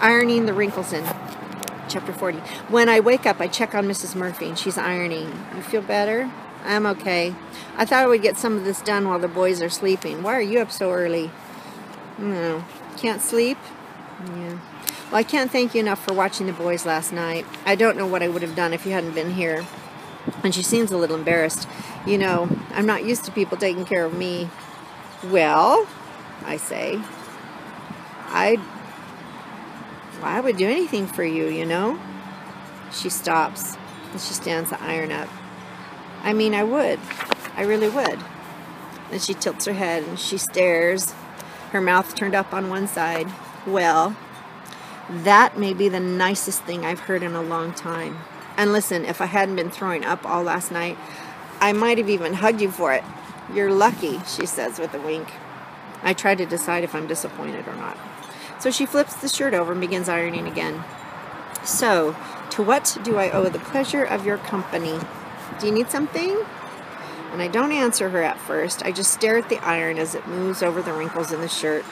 Ironing the wrinkles in. Chapter 40. When I wake up, I check on Mrs. Murphy, and she's ironing. You feel better? I'm okay. I thought I would get some of this done while the boys are sleeping. Why are you up so early? No. Can't sleep? Yeah. Well, I can't thank you enough for watching the boys last night. I don't know what I would have done if you hadn't been here. And she seems a little embarrassed. You know, I'm not used to people taking care of me. Well, I say, I would do anything for you, you know? She stops, and she stands the iron up. I mean, I would. I really would. Then she tilts her head, and she stares, her mouth turned up on one side. Well, that may be the nicest thing I've heard in a long time. And listen, if I hadn't been throwing up all last night, I might have even hugged you for it. You're lucky, she says with a wink. I try to decide if I'm disappointed or not. So she flips the shirt over and begins ironing again. So, to what do I owe the pleasure of your company? Do you need something? And I don't answer her at first. I just stare at the iron as it moves over the wrinkles in the shirt.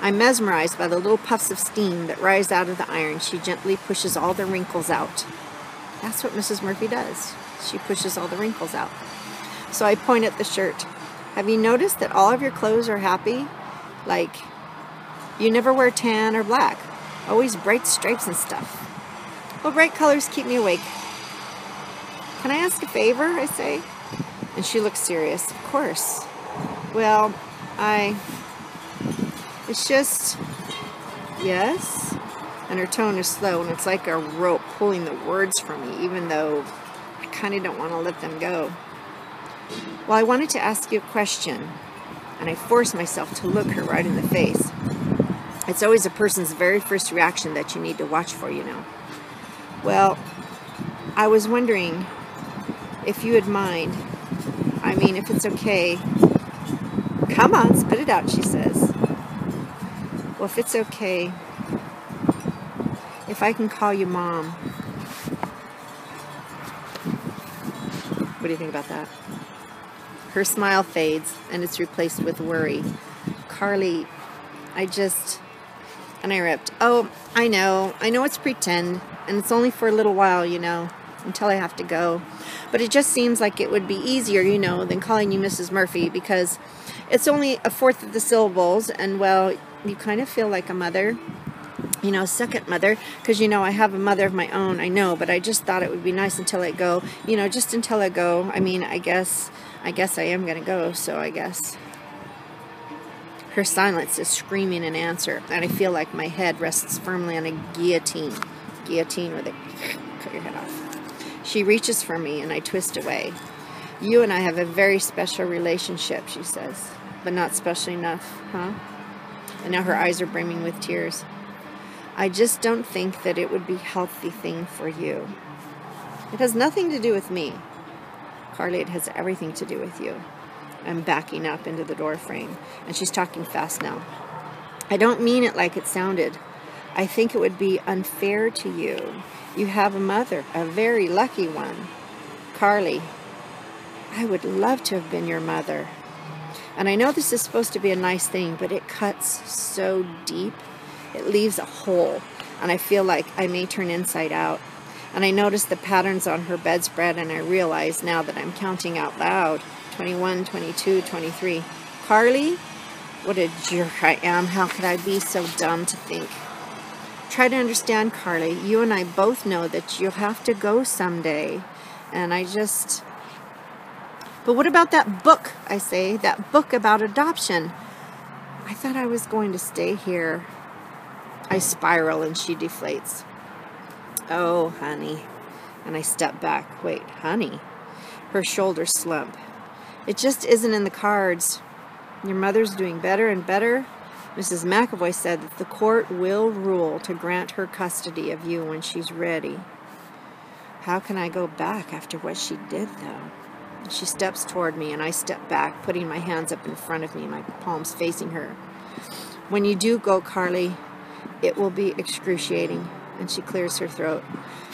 I'm mesmerized by the little puffs of steam that rise out of the iron. She gently pushes all the wrinkles out. That's what Mrs. Murphy does. She pushes all the wrinkles out. So I point at the shirt. Have you noticed that all of your clothes are happy? Like, you never wear tan or black. Always bright stripes and stuff. Well, bright colors keep me awake. Can I ask a favor? I say. And she looks serious. Of course. Well, it's just, yes? And her tone is slow, and it's like a rope pulling the words from me, even though I kind of don't want to let them go. Well, I wanted to ask you a question, and I force myself to look her right in the face. It's always a person's very first reaction that you need to watch for, you know. Well, I was wondering if you would mind, if it's okay. Come on, spit it out, she says. Well, if it's okay, if I can call you Mom. What do you think about that? Her smile fades, and it's replaced with worry. Carly, and I ripped. Oh, I know it's pretend, and it's only for a little while, you know, until I have to go. But it just seems like it would be easier, you know, than calling you Mrs. Murphy, because it's only a fourth of the syllables, and, well, you kind of feel like a mother, you know, second mother, because, you know, I have a mother of my own, I know, but I just thought it would be nice until I go, you know, just until I go. I guess I am going to go, so I guess. Her silence is screaming an answer, and I feel like my head rests firmly on a guillotine where they cut your head off. She reaches for me, and I twist away. You and I have a very special relationship, she says, but not special enough, huh? And now her eyes are brimming with tears. I just don't think that it would be a healthy thing for you. It has nothing to do with me. Carly, it has everything to do with you. I'm backing up into the door frame, and she's talking fast now. I don't mean it like it sounded. I think it would be unfair to you. You have a mother, a very lucky one. Carly, I would love to have been your mother. And I know this is supposed to be a nice thing, but it cuts so deep. It leaves a hole, and I feel like I may turn inside out. And I notice the patterns on her bedspread, and I realize now that I'm counting out loud. 21, 22, 23. Carly, what a jerk I am. How could I be so dumb to think? Try to understand, Carly. You and I both know that you'll have to go someday. And But what about that book, I say? That book about adoption. I thought I was going to stay here. I spiral, and she deflates. Oh, honey. And I step back. Wait, honey? Her shoulders slump. It just isn't in the cards. Your mother's doing better and better. Mrs. McAvoy said that the court will rule to grant her custody of you when she's ready. How can I go back after what she did, though? She steps toward me, and I step back, putting my hands up in front of me, my palms facing her. When you do go, Carly, it will be excruciating. And she clears her throat.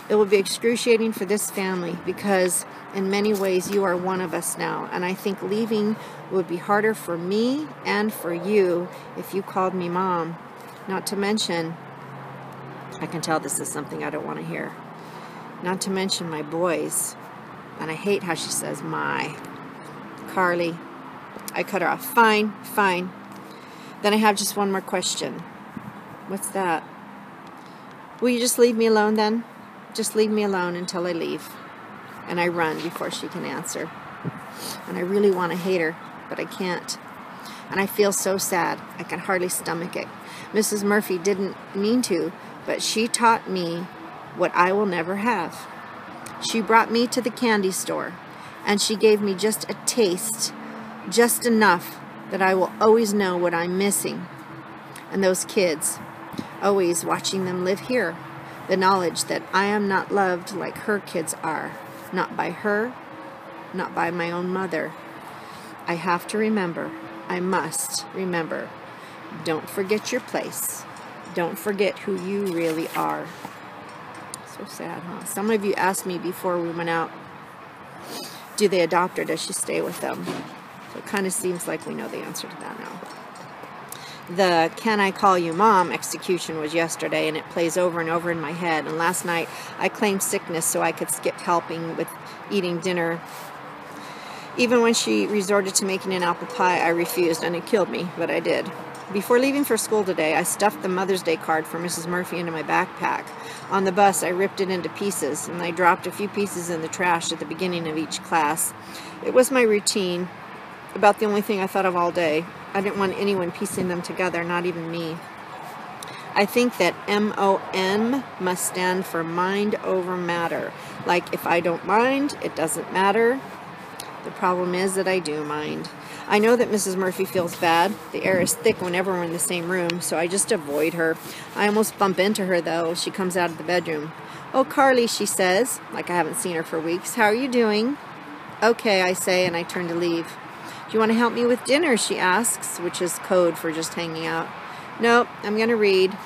It will be excruciating for this family, because in many ways you are one of us now, and I think leaving would be harder for me and for you if you called me Mom. Not to mention, I can tell this is something I don't want to hear, not to mention my boys. And I hate how she says my. Carly. I cut her off. Fine. Then I have just one more question. What's that? Will you just leave me alone then? Just leave me alone until I leave. And I run before she can answer. And I really want to hate her, but I can't. And I feel so sad. I can hardly stomach it. Mrs. Murphy didn't mean to, but she taught me what I will never have. She brought me to the candy store, and she gave me just a taste, just enough that I will always know what I'm missing. And those kids, always watching them live here, the knowledge that I am not loved like her kids are, not by her, not by my own mother. I have to remember I must remember, don't forget your place. Don't forget who you really are. So sad, huh? Some of you asked me before we went out, do they adopt her? Does she stay with them? So it kind of seems like we know the answer to that now. The Can I Call You Mom execution was yesterday, and it plays over and over in my head. And last night I claimed sickness so I could skip helping with eating dinner. Even when she resorted to making an apple pie, I refused, and it killed me, but I did. Before leaving for school today, I stuffed the Mother's Day card for Mrs. Murphy into my backpack. On the bus, I ripped it into pieces, and I dropped a few pieces in the trash at the beginning of each class. It was my routine, about the only thing I thought of all day. I didn't want anyone piecing them together, not even me. I think that MOM must stand for mind over matter. Like, if I don't mind, it doesn't matter. The problem is that I do mind. I know that Mrs. Murphy feels bad. The air is thick whenever we're in the same room, so I just avoid her. I almost bump into her, though, as she comes out of the bedroom. "Oh, Carly," she says, like I haven't seen her for weeks. "How are you doing?" "Okay," I say, and I turn to leave. "Do you want to help me with dinner?" she asks, which is code for just hanging out. "Nope, I'm going to read."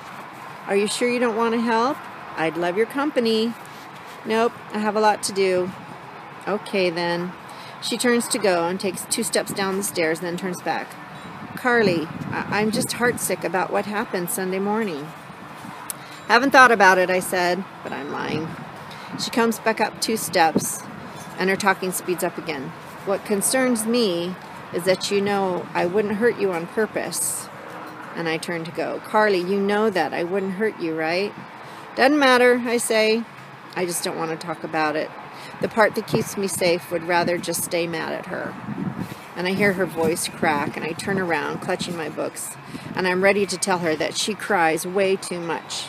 "Are you sure you don't want to help?" "I'd love your company." "Nope, I have a lot to do." "Okay, then." She turns to go and takes 2 steps down the stairs, then turns back. "Carly, I'm just heartsick about what happened Sunday morning." "Haven't thought about it," I said, but I'm lying. She comes back up 2 steps, and her talking speeds up again. "What concerns me is that you know I wouldn't hurt you on purpose." And I turn to go. "Carly, you know that I wouldn't hurt you, right?" "Doesn't matter," I say. I just don't want to talk about it. The part that keeps me safe would rather just stay mad at her. And I hear her voice crack, and I turn around, clutching my books, and I'm ready to tell her that she cries way too much.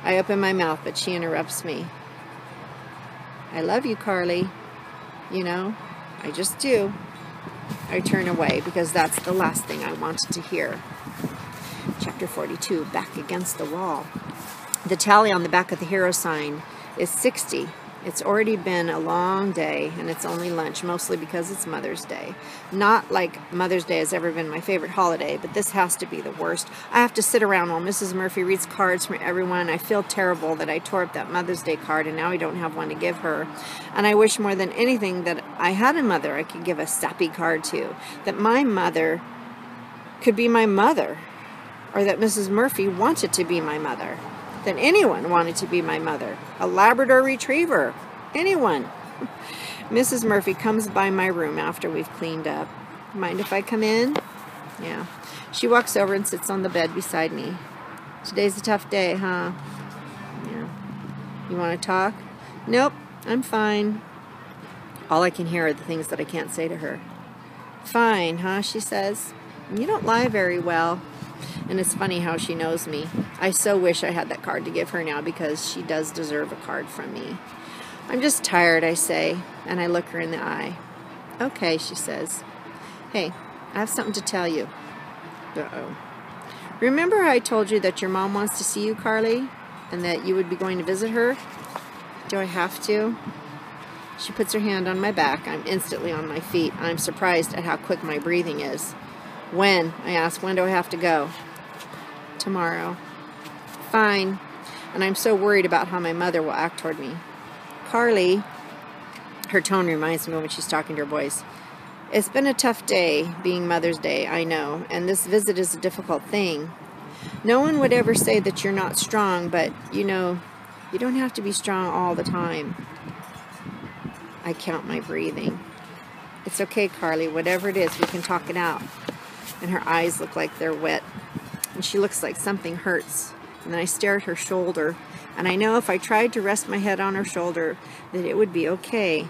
I open my mouth, but she interrupts me. "I love you, Carly. You know, I just do." I turn away because that's the last thing I wanted to hear. Chapter 42, Back Against the Wall. The tally on the back of the hero sign is 60. It's already been a long day, and it's only lunch, mostly because it's Mother's Day. Not like Mother's Day has ever been my favorite holiday, but this has to be the worst. I have to sit around while Mrs. Murphy reads cards from everyone. I feel terrible that I tore up that Mother's Day card, and now I don't have one to give her. And I wish more than anything that I had a mother I could give a sappy card to, that my mother could be my mother, or that Mrs. Murphy wanted to be my mother. That anyone wanted to be my mother. A Labrador Retriever. Anyone. Mrs. Murphy comes by my room after we've cleaned up. "Mind if I come in?" Yeah. She walks over and sits on the bed beside me. "Today's a tough day, huh?" Yeah. "You want to talk?" "Nope, I'm fine." All I can hear are the things that I can't say to her. "Fine, huh?" she says. "You don't lie very well." And it's funny how she knows me. I so wish I had that card to give her now, because she does deserve a card from me. "I'm just tired," I say, and I look her in the eye. "Okay," she says. "Hey, I have something to tell you." Uh-oh. "Remember how I told you that your mom wants to see you, Carly, and that you would be going to visit her? Do I have to?" She puts her hand on my back. I'm instantly on my feet. I'm surprised at how quick my breathing is. "When?" I ask. "When do I have to go?" "Tomorrow." "Fine." And I'm so worried about how my mother will act toward me. "Carly," her tone reminds me of when she's talking to her boys, "it's been a tough day, being Mother's Day, I know, and this visit is a difficult thing. No one would ever say that you're not strong, but, you know, you don't have to be strong all the time." I count my breathing. "It's okay, Carly. Whatever it is, we can talk it out." And her eyes look like they're wet. And she looks like something hurts. And then I stare at her shoulder. And I know if I tried to rest my head on her shoulder, that it would be okay.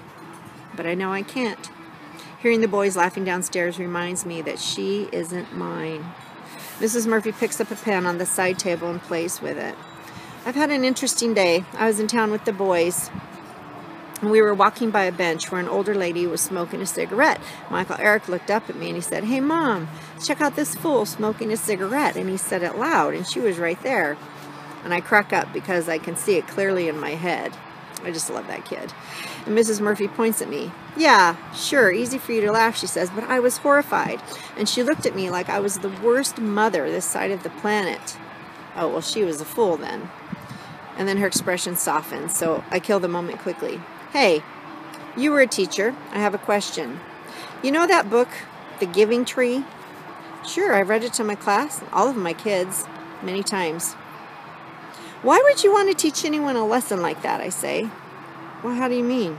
But I know I can't. Hearing the boys laughing downstairs reminds me that she isn't mine. Mrs. Murphy picks up a pen on the side table and plays with it. "I've had an interesting day. I was in town with the boys. And we were walking by a bench where an older lady was smoking a cigarette. Michael Eric looked up at me and he said, 'Hey, Mom, check out this fool smoking a cigarette.' And he said it loud, and she was right there. And I crack up because I can see it clearly in my head. I just love that kid. And Mrs. Murphy points at me. Yeah, sure, easy for you to laugh, she says, but I was horrified. And she looked at me like I was the worst mother this side of the planet. Oh, well, she was a fool then. And then her expression softened, so I kill the moment quickly. Hey, you were a teacher. I have a question. You know that book, The Giving Tree? Sure, I've read it to my class, all of my kids, many times. Why would you want to teach anyone a lesson like that, I say? Well, how do you mean?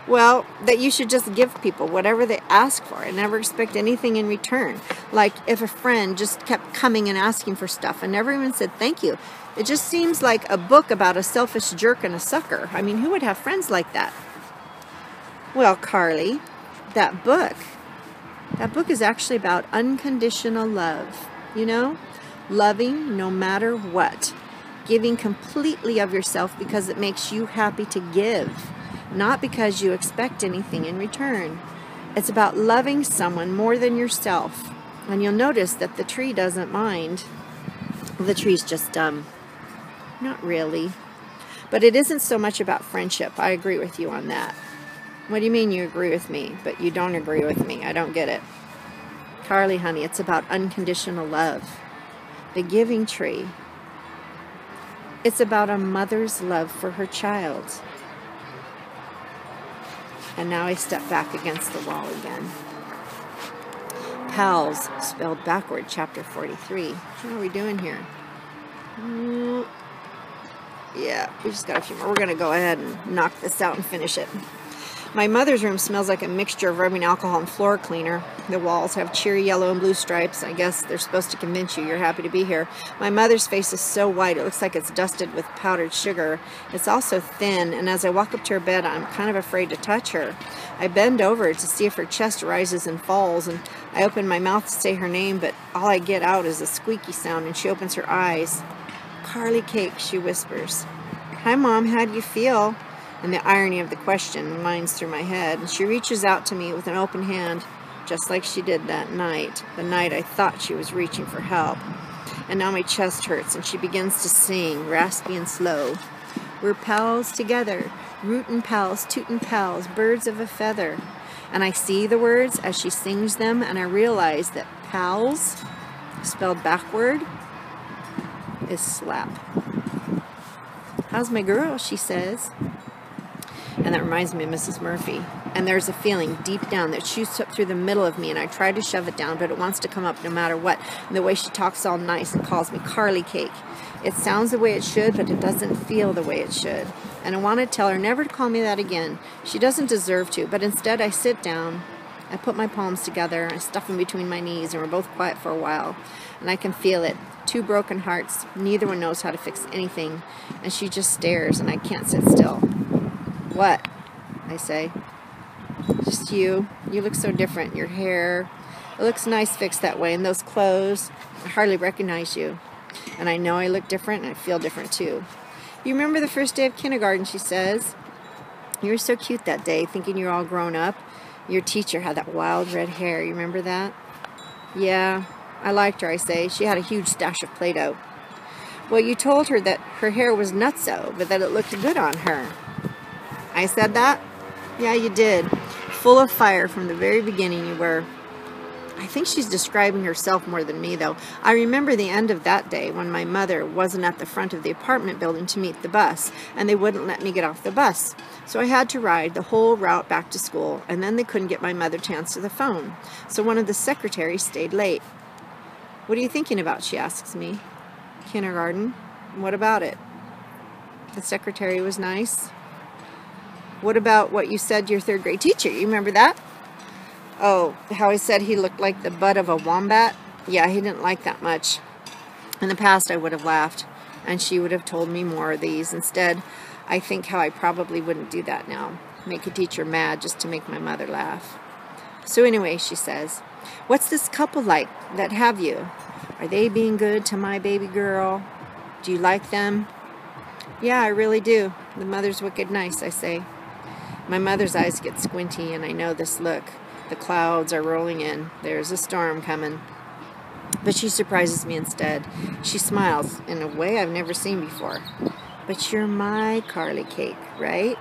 Well, that you should just give people whatever they ask for and never expect anything in return. Like if a friend just kept coming and asking for stuff and never even said thank you. It just seems like a book about a selfish jerk and a sucker. I mean, who would have friends like that? Well, Carly, that book is actually about unconditional love. You know? Loving no matter what. Giving completely of yourself because it makes you happy to give, not because you expect anything in return. It's about loving someone more than yourself. And you'll notice that the tree doesn't mind. The tree's just dumb. Not really. But it isn't so much about friendship. I agree with you on that. What do you mean you agree with me, but you don't agree with me? I don't get it. Carly, honey, it's about unconditional love. The Giving Tree. It's about a mother's love for her child. And now I step back against the wall again. Pals, spelled backward, chapter 43. What are we doing here? Yeah, we just got a few more. We're going to go ahead and knock this out and finish it. My mother's room smells like a mixture of rubbing alcohol and floor cleaner. The walls have cheery yellow and blue stripes. I guess they're supposed to convince you you're happy to be here. My mother's face is so white it looks like it's dusted with powdered sugar. It's also thin, and as I walk up to her bed, I'm kind of afraid to touch her. I bend over to see if her chest rises and falls, and I open my mouth to say her name, but all I get out is a squeaky sound, and she opens her eyes. Carly Cake, she whispers. Hi, Mom, how do you feel? And the irony of the question winds through my head. And she reaches out to me with an open hand, just like she did that night, the night I thought she was reaching for help. And now my chest hurts, and she begins to sing, raspy and slow. We're pals together, rootin' pals, tootin' pals, birds of a feather. And I see the words as she sings them, and I realize that pals, spelled backward, is slap. How's my girl, she says. And that reminds me of Mrs. Murphy. And there's a feeling deep down that shoots up through the middle of me, and I try to shove it down, but it wants to come up no matter what. And the way she talks all nice and calls me Carly Cake. It sounds the way it should, but it doesn't feel the way it should. And I want to tell her never to call me that again. She doesn't deserve to, but instead I sit down, I put my palms together, I stuff them between my knees, and we're both quiet for a while. And I can feel it. Two broken hearts, neither one knows how to fix anything. And she just stares, and I can't sit still. What? I say. Just you. You look so different. Your hair, it looks nice fixed that way. And those clothes, I hardly recognize you. And I know I look different, and I feel different too. You remember the first day of kindergarten, she says. You were so cute that day, thinking you're all grown up. Your teacher had that wild red hair. You remember that? Yeah, I liked her, I say. She had a huge stash of Play-Doh. Well, you told her that her hair was nutso, but that it looked good on her. I said that? Yeah, you did. Full of fire from the very beginning you were. I think she's describing herself more than me, though. I remember the end of that day when my mother wasn't at the front of the apartment building to meet the bus, and they wouldn't let me get off the bus. So I had to ride the whole route back to school, and then they couldn't get my mother to answer the phone. So one of the secretaries stayed late. What are you thinking about, she asks me. Kindergarten. What about it? The secretary was nice. What about what you said to your third grade teacher? You remember that? Oh, how I said he looked like the butt of a wombat? Yeah, he didn't like that much. In the past, I would have laughed, and she would have told me more of these. Instead, I think how I probably wouldn't do that now. Make a teacher mad just to make my mother laugh. So anyway, she says, what's this couple like that have you? Are they being good to my baby girl? Do you like them? Yeah, I really do. The mother's wicked nice, I say. My mother's eyes get squinty, and I know this look. The clouds are rolling in. There's a storm coming. But she surprises me instead. She smiles in a way I've never seen before. But you're my Carly Cake, right?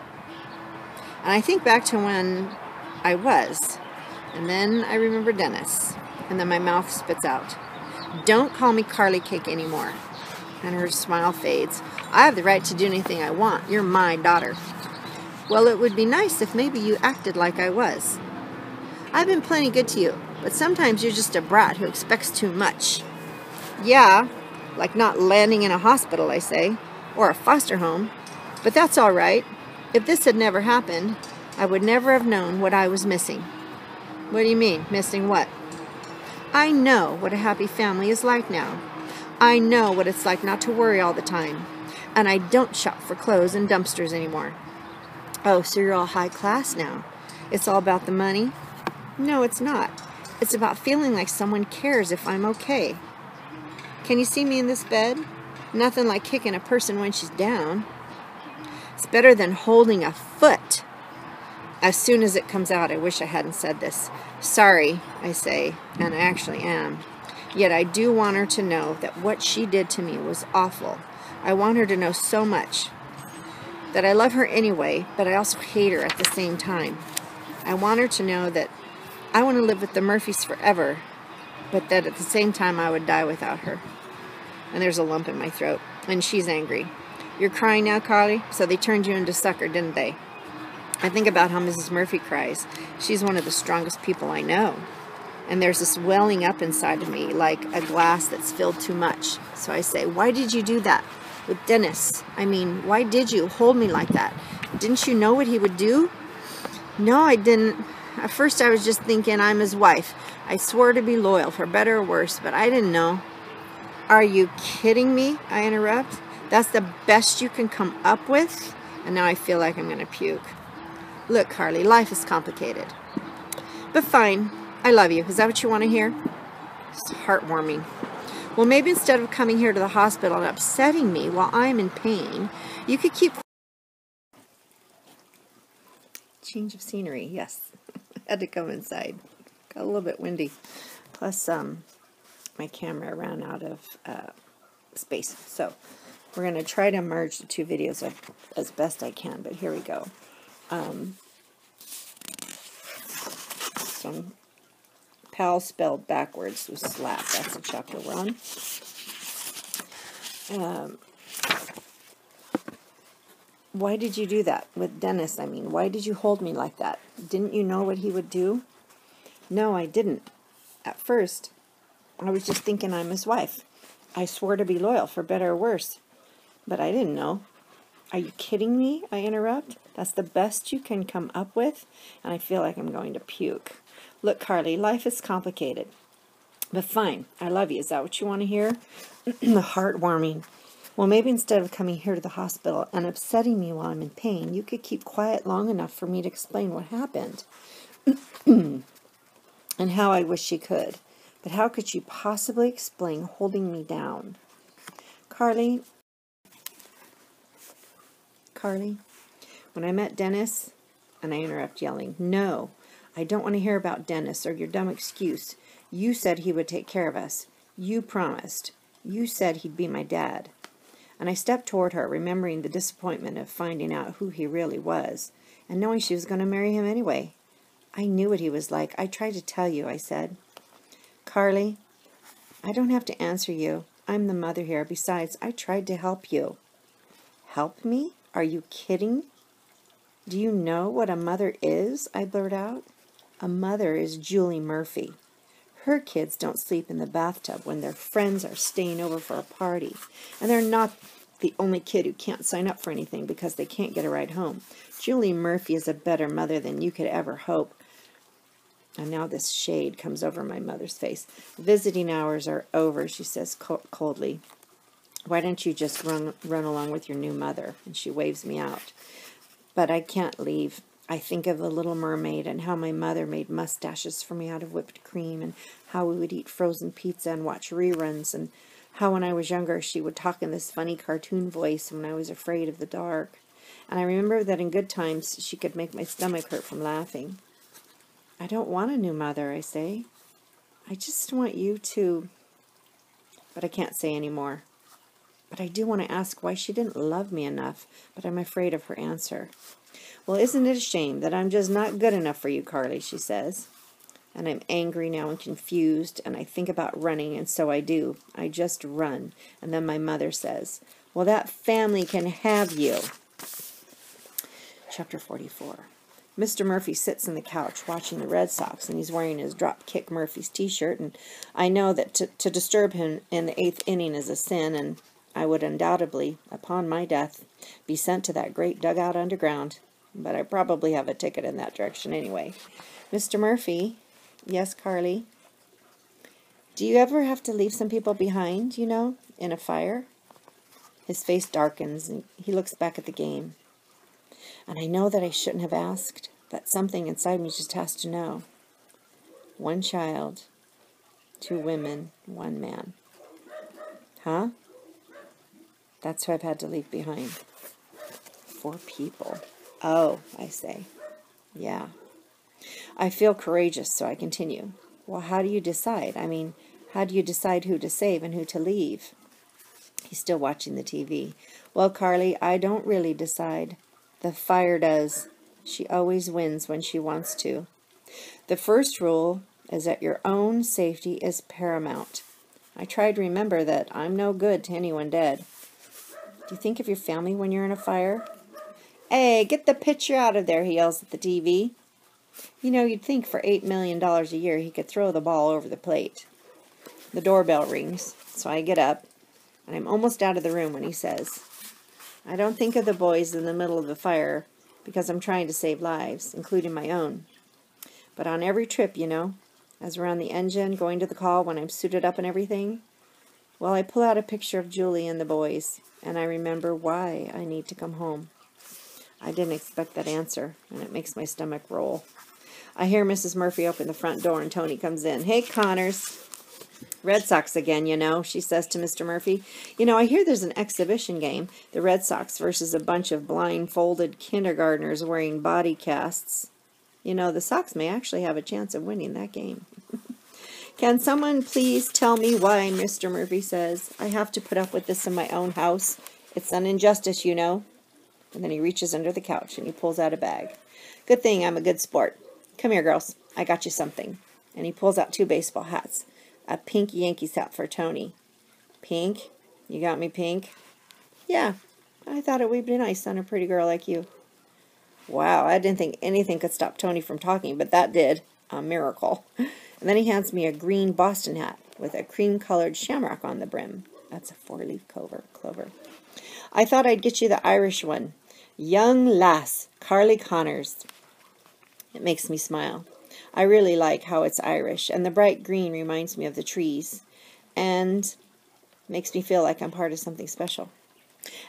And I think back to when I was. And then I remember Dennis. And then my mouth spits out, "Don't call me Carly Cake anymore." And her smile fades. "I have the right to do anything I want. You're my daughter." "Well, it would be nice if maybe you acted like I was. I've been plenty good to you, but sometimes you're just a brat who expects too much." "Yeah, like not landing in a hospital," I say, "or a foster home. But that's all right. If this had never happened, I would never have known what I was missing." "What do you mean, missing what?" "I know what a happy family is like now. I know what it's like not to worry all the time. And I don't shop for clothes in dumpsters anymore." "Oh, so you're all high class now. It's all about the money?" "No, it's not. It's about feeling like someone cares if I'm okay. Can you see me in this bed? Nothing like kicking a person when she's down. It's better than holding a foot." As soon as it comes out, I wish I hadn't said this. "Sorry," I say, and I actually am. Yet I do want her to know that what she did to me was awful. I want her to know so much. That I love her anyway, but I also hate her at the same time. I want her to know that I want to live with the Murphys forever, but that at the same time I would die without her. And there's a lump in my throat, and she's angry. "You're crying now, Carly? So they turned you into sucker, didn't they?" I think about how Mrs. Murphy cries. She's one of the strongest people I know. And there's this welling up inside of me like a glass that's filled too much. So I say, "Why did you do that with Dennis? I mean, why did you hold me like that? Didn't you know what he would do?" "No, I didn't. At first I was just thinking I'm his wife. I swore to be loyal, for better or worse, but I didn't know." "Are you kidding me?" I interrupt. "That's the best you can come up with?" And now I feel like I'm going to puke. "Look, Carly, life is complicated. But fine, I love you. Is that what you want to hear?" It's heartwarming. "Well, maybe instead of coming here to the hospital and upsetting me while I'm in pain, you could keep..." Change of scenery, yes. Had to come inside. Got a little bit windy. Plus, my camera ran out of space. So, we're going to try to merge the two videos as best I can, but here we go. Some pal spelled backwards was slap. That's the chapter we're on. Why did you do that with Dennis? I mean, why did you hold me like that? Didn't you know what he would do?" "No, I didn't. At first, I was just thinking I'm his wife. I swore to be loyal, for better or worse. But I didn't know." "Are you kidding me?" I interrupt. "That's the best you can come up with?" And I feel like I'm going to puke. "Look, Carly, life is complicated. But fine, I love you. Is that what you want to hear?" Heartwarming. "Well, maybe instead of coming here to the hospital and upsetting me while I'm in pain, you could keep quiet long enough for me to explain what happened." And how I wish she could. But how could she possibly explain holding me down? Carly, when I met Dennis," and I interrupt yelling, "No, I don't want to hear about Dennis or your dumb excuse. You said he would take care of us. You promised. You said he'd be my dad." And I stepped toward her, remembering the disappointment of finding out who he really was, and knowing she was going to marry him anyway. "I knew what he was like. I tried to tell you," I said. "Carly, I don't have to answer you. I'm the mother here. Besides, I tried to help you." "Help me? Are you kidding? Do you know what a mother is?" I blurt out. "A mother is Julie Murphy. Her kids don't sleep in the bathtub when their friends are staying over for a party. And they're not the only kid who can't sign up for anything because they can't get a ride home. Julie Murphy is a better mother than you could ever hope." And now this shade comes over my mother's face. "Visiting hours are over," she says coldly. "Why don't you just run along with your new mother?" And she waves me out. But I can't leave. I think of The Little Mermaid and how my mother made mustaches for me out of whipped cream, and how we would eat frozen pizza and watch reruns, and how when I was younger she would talk in this funny cartoon voice when I was afraid of the dark. And I remember that in good times she could make my stomach hurt from laughing. "I don't want a new mother," I say. "I just want you to..." But I can't say any more. but I do want to ask why she didn't love me enough, but I'm afraid of her answer. Well, isn't it a shame that I'm just not good enough for you, Carly, she says. And I'm angry now and confused, and I think about running, and so I do. I just run. And then my mother says, well, that family can have you. Chapter 44. Mr. Murphy sits on the couch watching the Red Sox, and he's wearing his Dropkick Murphys t-shirt, and I know that to disturb him in the 8th inning is a sin, and I would undoubtedly, upon my death, be sent to that great dugout underground. But I probably have a ticket in that direction anyway. Mr. Murphy... Yes, Carly? Do you ever have to leave some people behind, you know, in a fire? His face darkens, and he looks back at the game. And I know that I shouldn't have asked, that something inside me just has to know. 1 child, 2 women, 1 man. Huh? That's who I've had to leave behind. 4 people. Oh, I say. Yeah. I feel courageous, so I continue. Well, how do you decide? I mean, how do you decide who to save and who to leave? He's still watching the TV. Well, Carly, I don't really decide. The fire does. She always wins when she wants to. The first rule is that your own safety is paramount. I try to remember that I'm no good to anyone dead. Do you think of your family when you're in a fire? Hey, get the pitcher out of there, he yells at the TV. You know, you'd think for $8 million a year he could throw the ball over the plate. The doorbell rings, so I get up, and I'm almost out of the room when he says, I don't think of the boys in the middle of the fire because I'm trying to save lives, including my own. But on every trip, you know, as we're on the engine, going to the call when I'm suited up and everything, well, I pull out a picture of Julie and the boys, and I remember why I need to come home. I didn't expect that answer, and it makes my stomach roll. I hear Mrs. Murphy open the front door, and Tony comes in. Hey, Connors. Red Sox again, you know, she says to Mr. Murphy. You know, I hear there's an exhibition game, the Red Sox versus a bunch of blindfolded kindergartners wearing body casts. You know, the Sox may actually have a chance of winning that game. Can someone please tell me why, Mr. Murphy says. I have to put up with this in my own house. It's an injustice, you know. And then he reaches under the couch and he pulls out a bag. Good thing I'm a good sport. Come here, girls. I got you something. And he pulls out 2 baseball hats. A pink Yankees hat for Tony. Pink? You got me pink? Yeah. I thought it would be nice on a pretty girl like you. Wow, I didn't think anything could stop Tony from talking, but that did. A miracle. And then he hands me a green Boston hat with a cream-colored shamrock on the brim. That's a 4-leaf clover. I thought I'd get you the Irish one. Young lass, Carly Connors. It makes me smile. I really like how it's Irish, and the bright green reminds me of the trees, and makes me feel like I'm part of something special.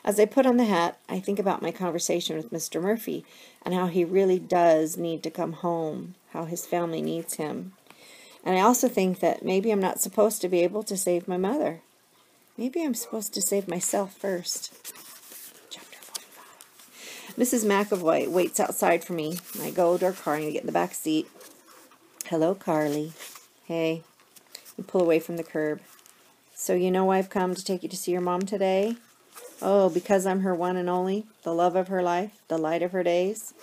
As I put on the hat, I think about my conversation with Mr. Murphy, and how he really does need to come home, how his family needs him. And I also think that maybe I'm not supposed to be able to save my mother. Maybe I'm supposed to save myself first. Chapter 45. Mrs. McAvoy waits outside for me. I go to her car and I get in the back seat. Hello, Carly. Hey. We pull away from the curb. So you know why I've come to take you to see your mom today? Oh, because I'm her one and only, the love of her life, the light of her days.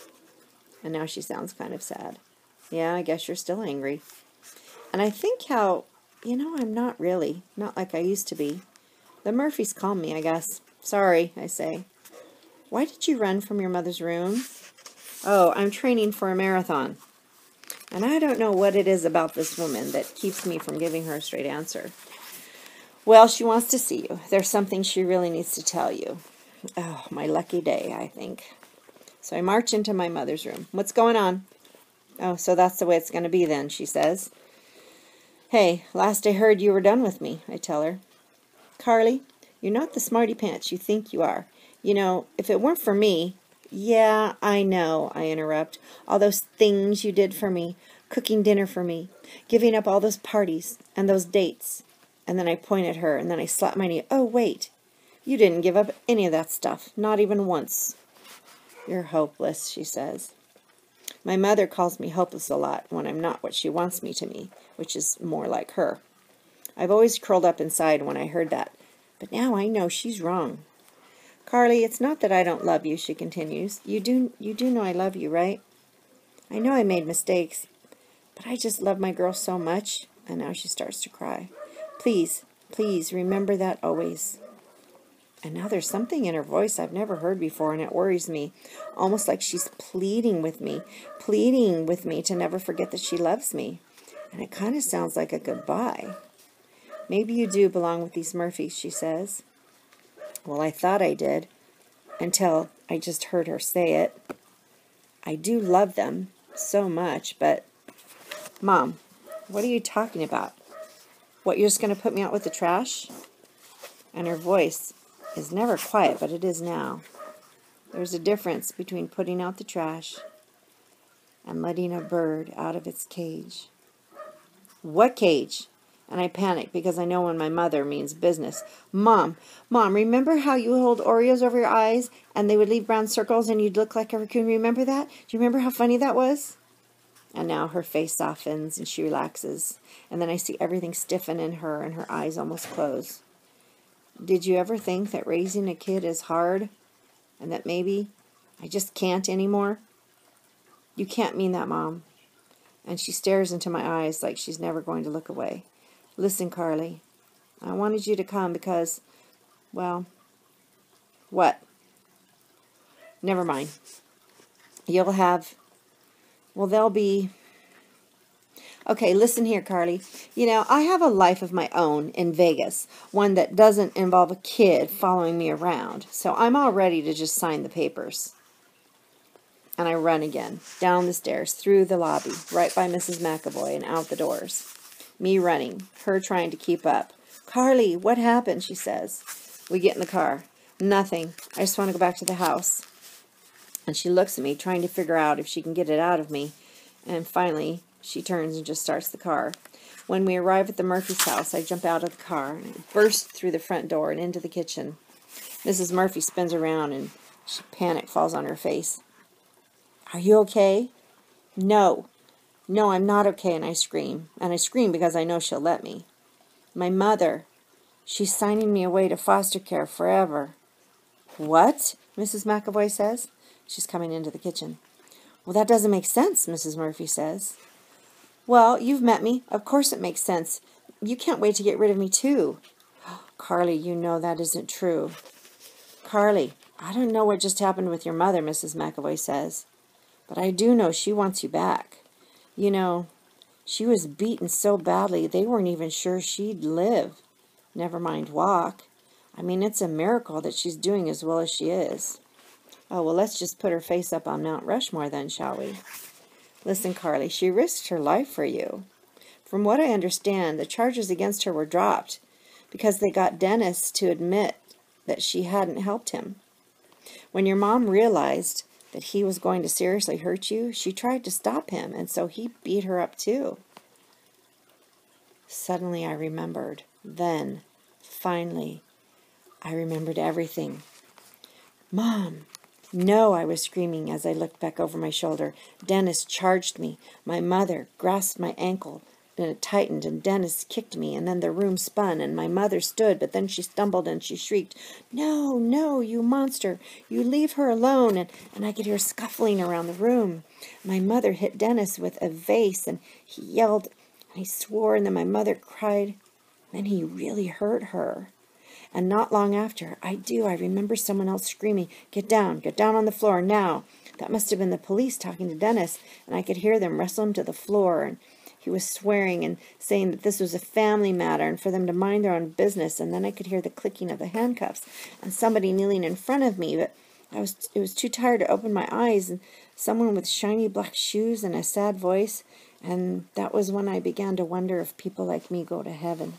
And now she sounds kind of sad. Yeah, I guess you're still angry. And I think how, you know, I'm not really, not like I used to be. The Murphys calm me, I guess. Sorry, I say. Why did you run from your mother's room? Oh, I'm training for a marathon. And I don't know what it is about this woman that keeps me from giving her a straight answer. Well, she wants to see you. There's something she really needs to tell you. Oh, my lucky day, I think. So I march into my mother's room. What's going on? Oh, so that's the way it's going to be then, she says. Hey, last I heard you were done with me, I tell her. Carly, you're not the smarty pants you think you are. You know, if it weren't for me... Yeah, I know, I interrupt. All those things you did for me, cooking dinner for me, giving up all those parties and those dates. And then I point at her, and then I slap my knee. Oh, wait, you didn't give up any of that stuff, not even once. You're hopeless, she says. My mother calls me hopeless a lot when I'm not what she wants me to be, which is more like her. I've always curled up inside when I heard that. But now I know she's wrong. Carly, it's not that I don't love you, she continues. You do know I love you, right? I know I made mistakes, but I just love my girl so much. And now she starts to cry. Please, please remember that always. And now there's something in her voice I've never heard before, and it worries me. Almost like she's pleading with me to never forget that she loves me. And it kind of sounds like a goodbye. Maybe you do belong with these Murphys, she says. Well, I thought I did, until I just heard her say it. I do love them so much, but... Mom, what are you talking about? What, you're just going to put me out with the trash? And her voice is never quiet, but it is now. There's a difference between putting out the trash and letting a bird out of its cage. What cage? And I panic because I know when my mother means business. Mom, remember how you hold Oreos over your eyes and they would leave brown circles and you'd look like a raccoon? Remember that? Do you remember how funny that was? And now her face softens and she relaxes. And then I see everything stiffen in her and her eyes almost close. Did you ever think that raising a kid is hard? And that maybe I just can't anymore? You can't mean that, Mom. And she stares into my eyes like she's never going to look away. Listen, Carly, I wanted you to come because, well, what? Never mind. You'll have, well, they'll be, okay, listen here, Carly. You know, I have a life of my own in Vegas, one that doesn't involve a kid following me around. So I'm all ready to just sign the papers. And I run again, down the stairs, through the lobby, right by Mrs. McAvoy, and out the doors. Me running, her trying to keep up. Carly, what happened, she says. We get in the car. Nothing. I just want to go back to the house. And she looks at me, trying to figure out if she can get it out of me. And finally, she turns and just starts the car. When we arrive at the Murphy's house, I jump out of the car and burst through the front door and into the kitchen. Mrs. Murphy spins around and panic falls on her face. Are you okay? No, I'm not okay, and I scream. And I scream because I know she'll let me. My mother, she's signing me away to foster care forever. What? Mrs. McAvoy says. She's coming into the kitchen. Well, that doesn't make sense, Mrs. Murphy says. Well, you've met me. Of course it makes sense. You can't wait to get rid of me, too. Carly, you know that isn't true. Carly, I don't know what just happened with your mother, Mrs. McAvoy says. But I do know she wants you back. You know, she was beaten so badly they weren't even sure she'd live. Never mind walk. I mean, it's a miracle that she's doing as well as she is. Oh, well, let's just put her face up on Mount Rushmore then, shall we? Listen, Carly, she risked her life for you. From what I understand, the charges against her were dropped because they got Dennis to admit that she hadn't helped him. When your mom realized that he was going to seriously hurt you, she tried to stop him, and so he beat her up too. Suddenly I remembered. Then, finally, I remembered everything. Mom! No, I was screaming as I looked back over my shoulder. Dennis charged me. My mother grasped my ankle, and it tightened, and Dennis kicked me, and then the room spun, and my mother stood, but then she stumbled and she shrieked, No, you monster, you leave her alone, and I could hear scuffling around the room. My mother hit Dennis with a vase, and he yelled, and he swore, and then my mother cried, then he really hurt her. And not long after, I remember someone else screaming, get down on the floor, now. That must have been the police talking to Dennis, and I could hear them wrestle him to the floor, and he was swearing and saying that this was a family matter and for them to mind their own business, and then I could hear the clicking of the handcuffs and somebody kneeling in front of me, but it was too tired to open my eyes, and someone with shiny black shoes and a sad voice, and that was when I began to wonder if people like me go to heaven.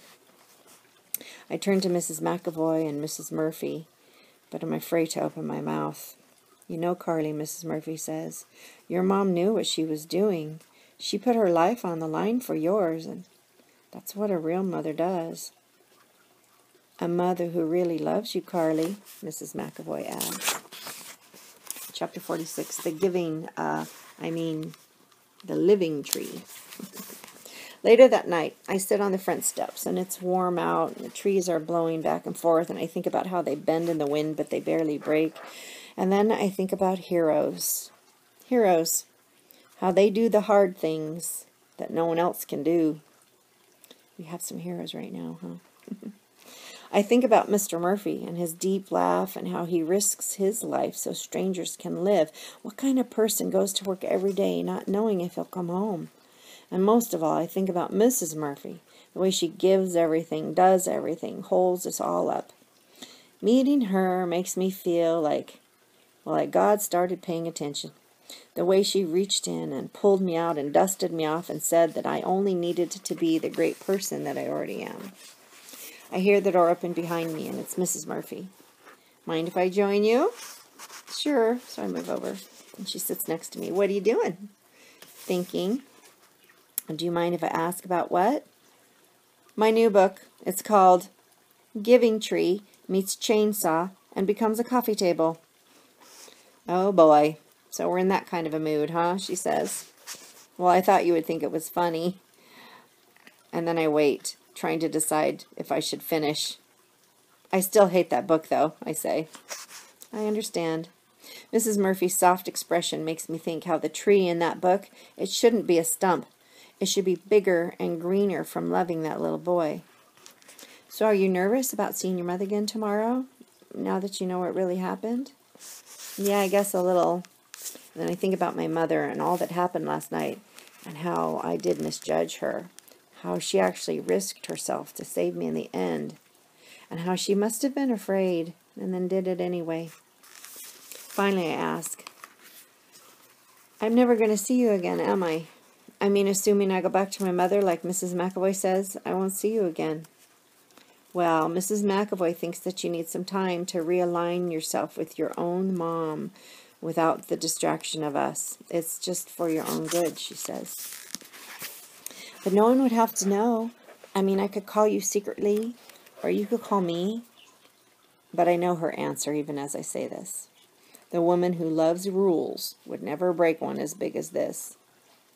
I turned to Mrs. McAvoy and Mrs. Murphy, but I'm afraid to open my mouth. You know, Carly, Mrs. Murphy says, your mom knew what she was doing. She put her life on the line for yours, and that's what a real mother does. A mother who really loves you, Carly, Mrs. McAvoy adds. Chapter 46, the living tree. Later that night, I sit on the front steps, and it's warm out, and the trees are blowing back and forth, and I think about how they bend in the wind, but they barely break. And then I think about heroes. Heroes. How they do the hard things that no one else can do. We have some heroes right now, huh? I think about Mr. Murphy and his deep laugh and how he risks his life so strangers can live. What kind of person goes to work every day not knowing if he'll come home? And most of all, I think about Mrs. Murphy, the way she gives everything, does everything, holds us all up. Meeting her makes me feel like God started paying attention. The way she reached in and pulled me out and dusted me off and said that I only needed to be the great person that I already am. I hear the door open behind me, and it's Mrs. Murphy. Mind if I join you? Sure. So I move over, and she sits next to me. What are you doing? Thinking. Do you mind if I ask about what? My new book. It's called Giving Tree Meets Chainsaw and Becomes a Coffee Table. Oh boy. So we're in that kind of a mood, huh? She says. Well, I thought you would think it was funny. And then I wait, trying to decide if I should finish. I still hate that book, though, I say. I understand. Mrs. Murphy's soft expression makes me think how the tree in that book, it shouldn't be a stump. It should be bigger and greener from loving that little boy. So are you nervous about seeing your mother again tomorrow, now that you know what really happened? Yeah, I guess a little. And then I think about my mother and all that happened last night and how I did misjudge her, how she actually risked herself to save me in the end, and how she must have been afraid and then did it anyway. Finally, I ask, I'm never going to see you again, am I? I mean, assuming I go back to my mother like Mrs. McAvoy says, I won't see you again. Well, Mrs. McAvoy thinks that you need some time to realign yourself with your own mom without the distraction of us. It's just for your own good, she says. But no one would have to know. I mean, I could call you secretly, or you could call me. But I know her answer even as I say this. The woman who loves rules would never break one as big as this.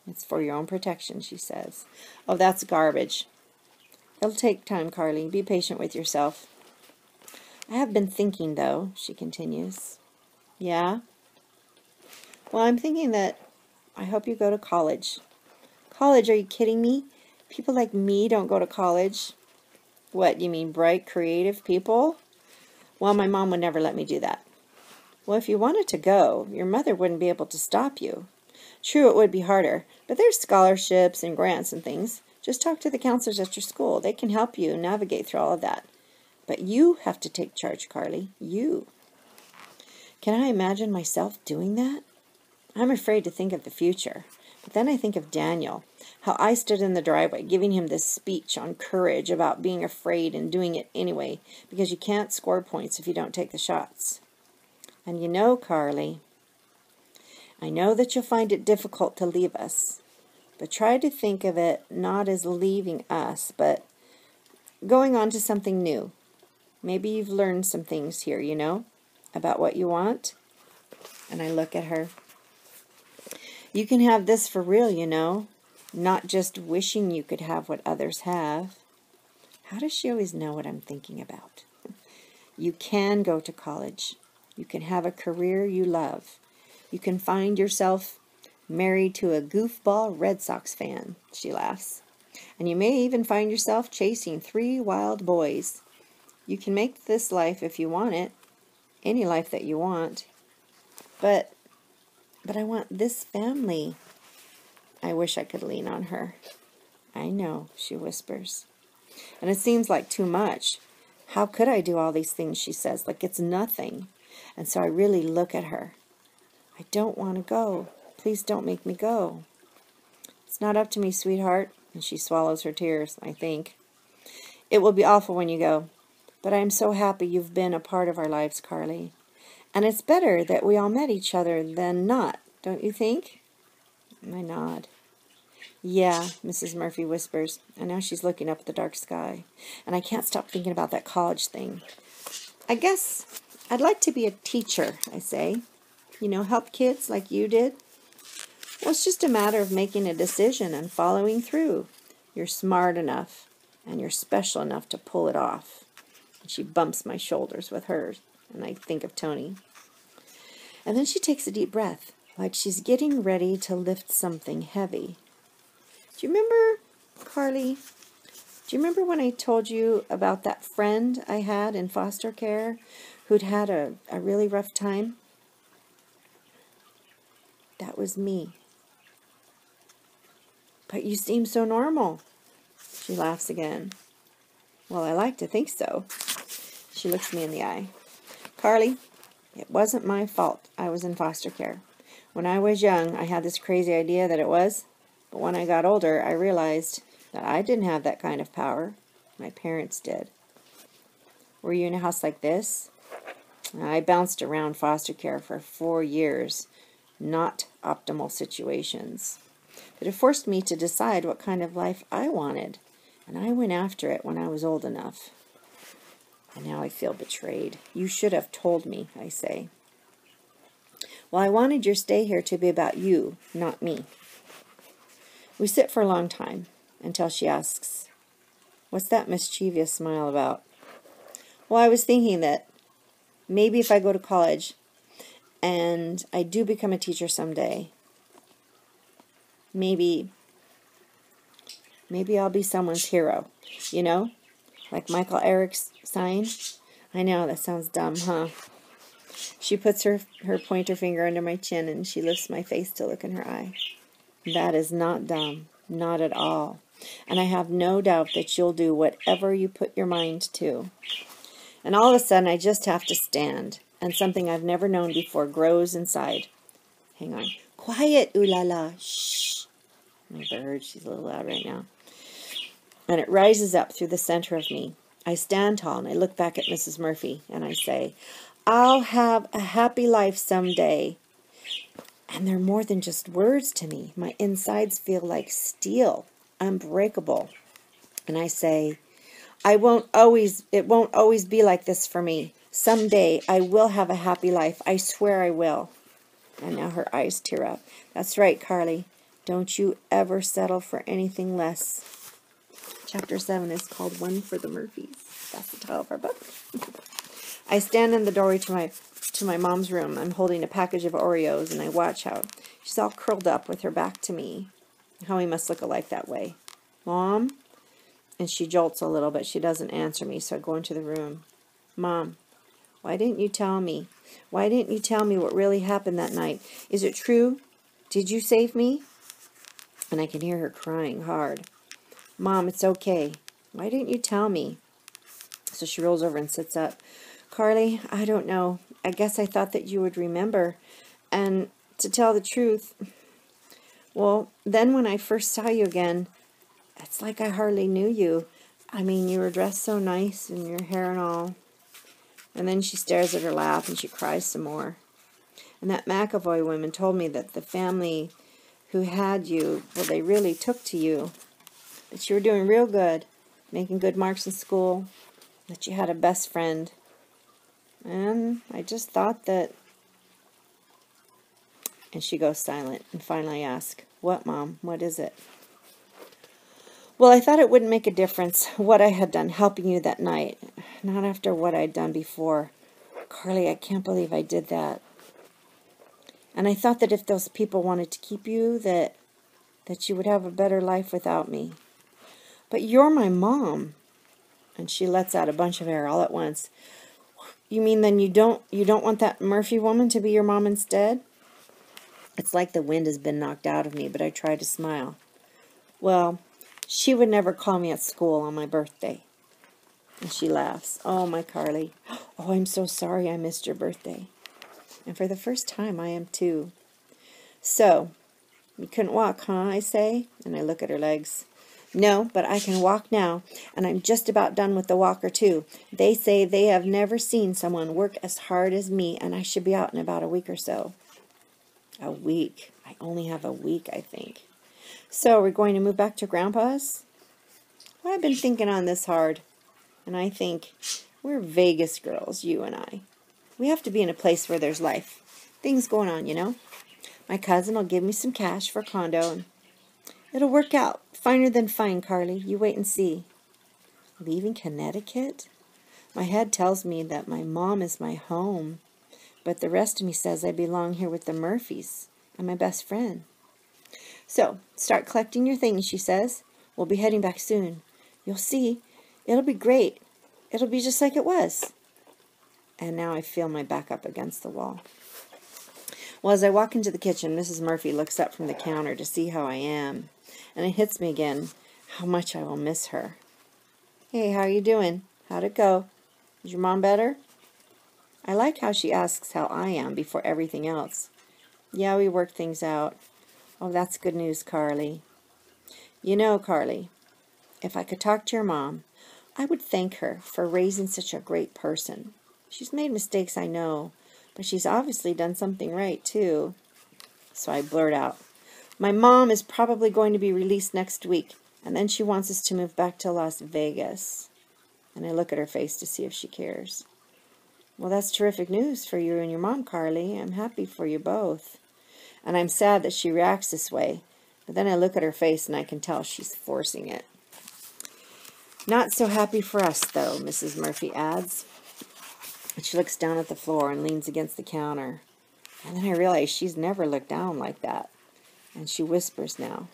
It's for your own protection, she says. Oh, that's garbage. It'll take time, Carly. Be patient with yourself. I have been thinking, though, she continues. Yeah? Well, I'm thinking that I hope you go to college. College? Are you kidding me? People like me don't go to college. What, you mean bright, creative people? Well, my mom would never let me do that. Well, if you wanted to go, your mother wouldn't be able to stop you. True, it would be harder, but there's scholarships and grants and things. Just talk to the counselors at your school. They can help you navigate through all of that. But you have to take charge, Carly. You. Can I imagine myself doing that? I'm afraid to think of the future. But then I think of Daniel, how I stood in the driveway giving him this speech on courage about being afraid and doing it anyway, because you can't score points if you don't take the shots. And you know, Carly, I know that you'll find it difficult to leave us, but try to think of it not as leaving us, but going on to something new. Maybe you've learned some things here, you know, about what you want. And I look at her. You can have this for real, you know, not just wishing you could have what others have. How does she always know what I'm thinking about? You can go to college. You can have a career you love. You can find yourself married to a goofball Red Sox fan, she laughs. And you may even find yourself chasing 3 wild boys. You can make this life if you want it, any life that you want. But I want this family. I wish I could lean on her. I know, she whispers. And it seems like too much. How could I do all these things, she says, like it's nothing. And so I really look at her. I don't want to go. Please don't make me go. It's not up to me, sweetheart. And she swallows her tears, I think. It will be awful when you go. But I am so happy you've been a part of our lives, Carly. And it's better that we all met each other than not, don't you think? I nod. Yeah, Mrs. Murphy whispers, and now she's looking up at the dark sky. And I can't stop thinking about that college thing. I guess I'd like to be a teacher, I say. You know, help kids like you did. Well, it's just a matter of making a decision and following through. You're smart enough, and you're special enough to pull it off. And she bumps my shoulders with hers, and I think of Tony. And then she takes a deep breath, like she's getting ready to lift something heavy. Do you remember, Carly? Do you remember when I told you about that friend I had in foster care who'd had a really rough time? That was me. But you seem so normal. She laughs again. Well, I like to think so. She looks me in the eye. Carly, it wasn't my fault I was in foster care. When I was young, I had this crazy idea that it was. But when I got older, I realized that I didn't have that kind of power. My parents did. Were you in a house like this? I bounced around foster care for 4 years. Not optimal situations. But it forced me to decide what kind of life I wanted. And I went after it when I was old enough. And now I feel betrayed. You should have told me, I say. Well, I wanted your stay here to be about you, not me. We sit for a long time until she asks, what's that mischievous smile about? Well, I was thinking that maybe if I go to college and I do become a teacher someday, maybe I'll be someone's hero, you know? Like Michael Eric's sign. I know, that sounds dumb, huh? She puts her pointer finger under my chin and she lifts my face to look in her eye. That is not dumb, not at all. And I have no doubt that you'll do whatever you put your mind to. And all of a sudden I just have to stand, and something I've never known before grows inside. Hang on. Quiet, ooh la la, shh. My bird, she's a little loud right now. And it rises up through the center of me. I stand tall and I look back at Mrs. Murphy and I say, I'll have a happy life someday. And they're more than just words to me. My insides feel like steel, unbreakable. And I say, it won't always be like this for me. Someday I will have a happy life. I swear I will. And now her eyes tear up. That's right, Carly. Don't you ever settle for anything less. Chapter 7 is called One for the Murphys. That's the title of our book. I stand in the doorway to my mom's room. I'm holding a package of Oreos, and I watch how she's all curled up with her back to me. How we must look alike that way. Mom? And she jolts a little, but she doesn't answer me, so I go into the room. Mom, why didn't you tell me? Why didn't you tell me what really happened that night? Is it true? Did you save me? And I can hear her crying hard. Mom, it's okay. Why didn't you tell me? So she rolls over and sits up. Carly, I don't know. I guess I thought that you would remember. And to tell the truth, well, then when I first saw you again, it's like I hardly knew you. I mean, you were dressed so nice and your hair and all. And then she stares at her lap and she cries some more. And that McAvoy woman told me that the family who had you, well, they really took to you. That you were doing real good, making good marks in school, that you had a best friend. And I just thought that... And she goes silent and finally asks, what, Mom? What is it? Well, I thought it wouldn't make a difference what I had done helping you that night. Not after what I'd done before. Carly, I can't believe I did that. And I thought that if those people wanted to keep you, that you would have a better life without me. But you're my mom. And she lets out a bunch of air all at once. You mean then you don't want that Murphy woman to be your mom instead? It's like the wind has been knocked out of me, but I try to smile. Well, she would never call me at school on my birthday. And she laughs. Oh, my Carly. Oh, I'm so sorry I missed your birthday. And for the first time, I am too. So, you couldn't walk, huh, I say? And I look at her legs. No, but I can walk now, and I'm just about done with the walker, too. They say they have never seen someone work as hard as me, and I should be out in about a week or so. A week. I only have a week, I think. So, we're going to move back to Grandpa's? Well, I've been thinking on this hard, and I think we're Vegas girls, you and I. We have to be in a place where there's life. Things going on, you know. My cousin will give me some cash for a condo, It'll work out. Finer than fine, Carly. You wait and see. Leaving Connecticut? My head tells me that my mom is my home, but the rest of me says I belong here with the Murphys and my best friend. So, start collecting your things, she says. We'll be heading back soon. You'll see. It'll be great. It'll be just like it was. And now I feel my back up against the wall. Well, as I walk into the kitchen, Mrs. Murphy looks up from the counter to see how I am. And it hits me again how much I will miss her. Hey, how are you doing? How'd it go? Is your mom better? I like how she asks how I am before everything else. Yeah, we worked things out. Oh, that's good news, Carly. You know, Carly, if I could talk to your mom, I would thank her for raising such a great person. She's made mistakes, I know, but she's obviously done something right, too. So I blurt out, my mom is probably going to be released next week, and then she wants us to move back to Las Vegas. And I look at her face to see if she cares. Well, that's terrific news for you and your mom, Carly. I'm happy for you both. And I'm sad that she reacts this way, but then I look at her face and I can tell she's forcing it. Not so happy for us, though, Mrs. Murphy adds. And she looks down at the floor and leans against the counter. And then I realize she's never looked down like that. And she whispers now,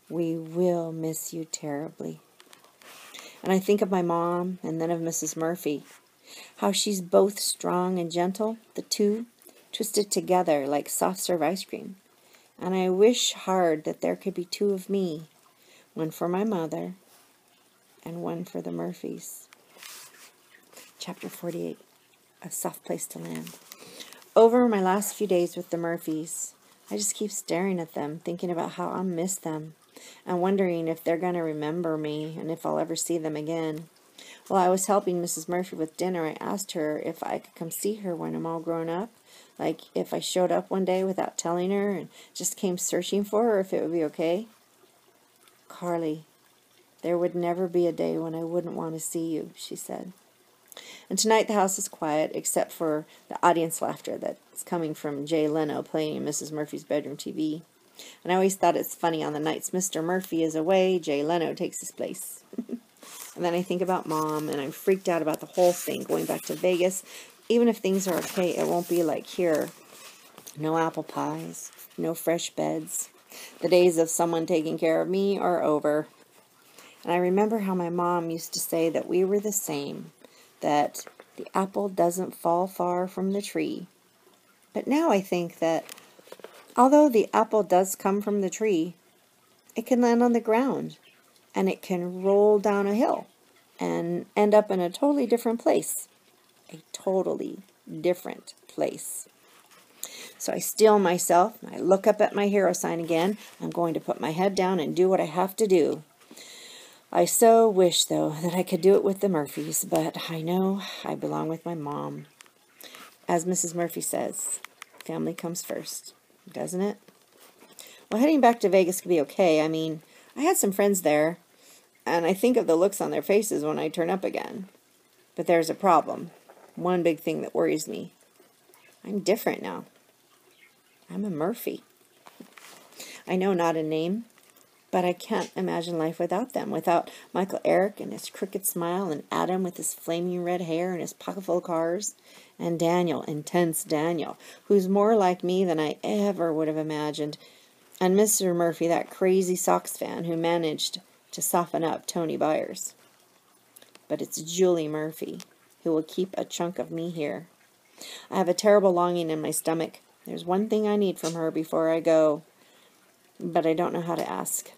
we will miss you terribly. And I think of my mom and then of Mrs. Murphy, how she's both strong and gentle, the two, twisted together like soft-serve ice cream. And I wish hard that there could be two of me, one for my mother and one for the Murphys. Chapter 48, A Soft Place to Land. Over my last few days with the Murphys, I just keep staring at them, thinking about how I'll miss them, and wondering if they're going to remember me and if I'll ever see them again. While I was helping Mrs. Murphy with dinner, I asked her if I could come see her when I'm all grown up, like if I showed up one day without telling her and just came searching for her, if it would be okay. Carly, there would never be a day when I wouldn't want to see you, she said. And tonight the house is quiet, except for the audience laughter that's coming from Jay Leno playing in Mrs. Murphy's bedroom TV. And I always thought it's funny, on the nights Mr. Murphy is away, Jay Leno takes his place. And then I think about Mom, and I'm freaked out about the whole thing, going back to Vegas. Even if things are okay, it won't be like here. No apple pies, no fresh beds. The days of someone taking care of me are over. And I remember how my mom used to say that we were the same, that the apple doesn't fall far from the tree. But now I think that although the apple does come from the tree, it can land on the ground, and it can roll down a hill and end up in a totally different place. A totally different place. So I steel myself, and I look up at my hero sign again. I'm going to put my head down and do what I have to do. I so wish, though, that I could do it with the Murphys, but I know I belong with my mom. As Mrs. Murphy says, family comes first, doesn't it? Well, heading back to Vegas could be okay. I mean, I had some friends there, and I think of the looks on their faces when I turn up again. But there's a problem. One big thing that worries me. I'm different now. I'm a Murphy. I know, not a name, but I can't imagine life without them. Without Michael Eric and his crooked smile, and Adam with his flaming red hair and his pocket full of cars, and Daniel, intense Daniel, who's more like me than I ever would have imagined, and Mr. Murphy, that crazy Sox fan who managed to soften up Tony Byers. But it's Julie Murphy who will keep a chunk of me here. I have a terrible longing in my stomach. There's one thing I need from her before I go, but I don't know how to ask.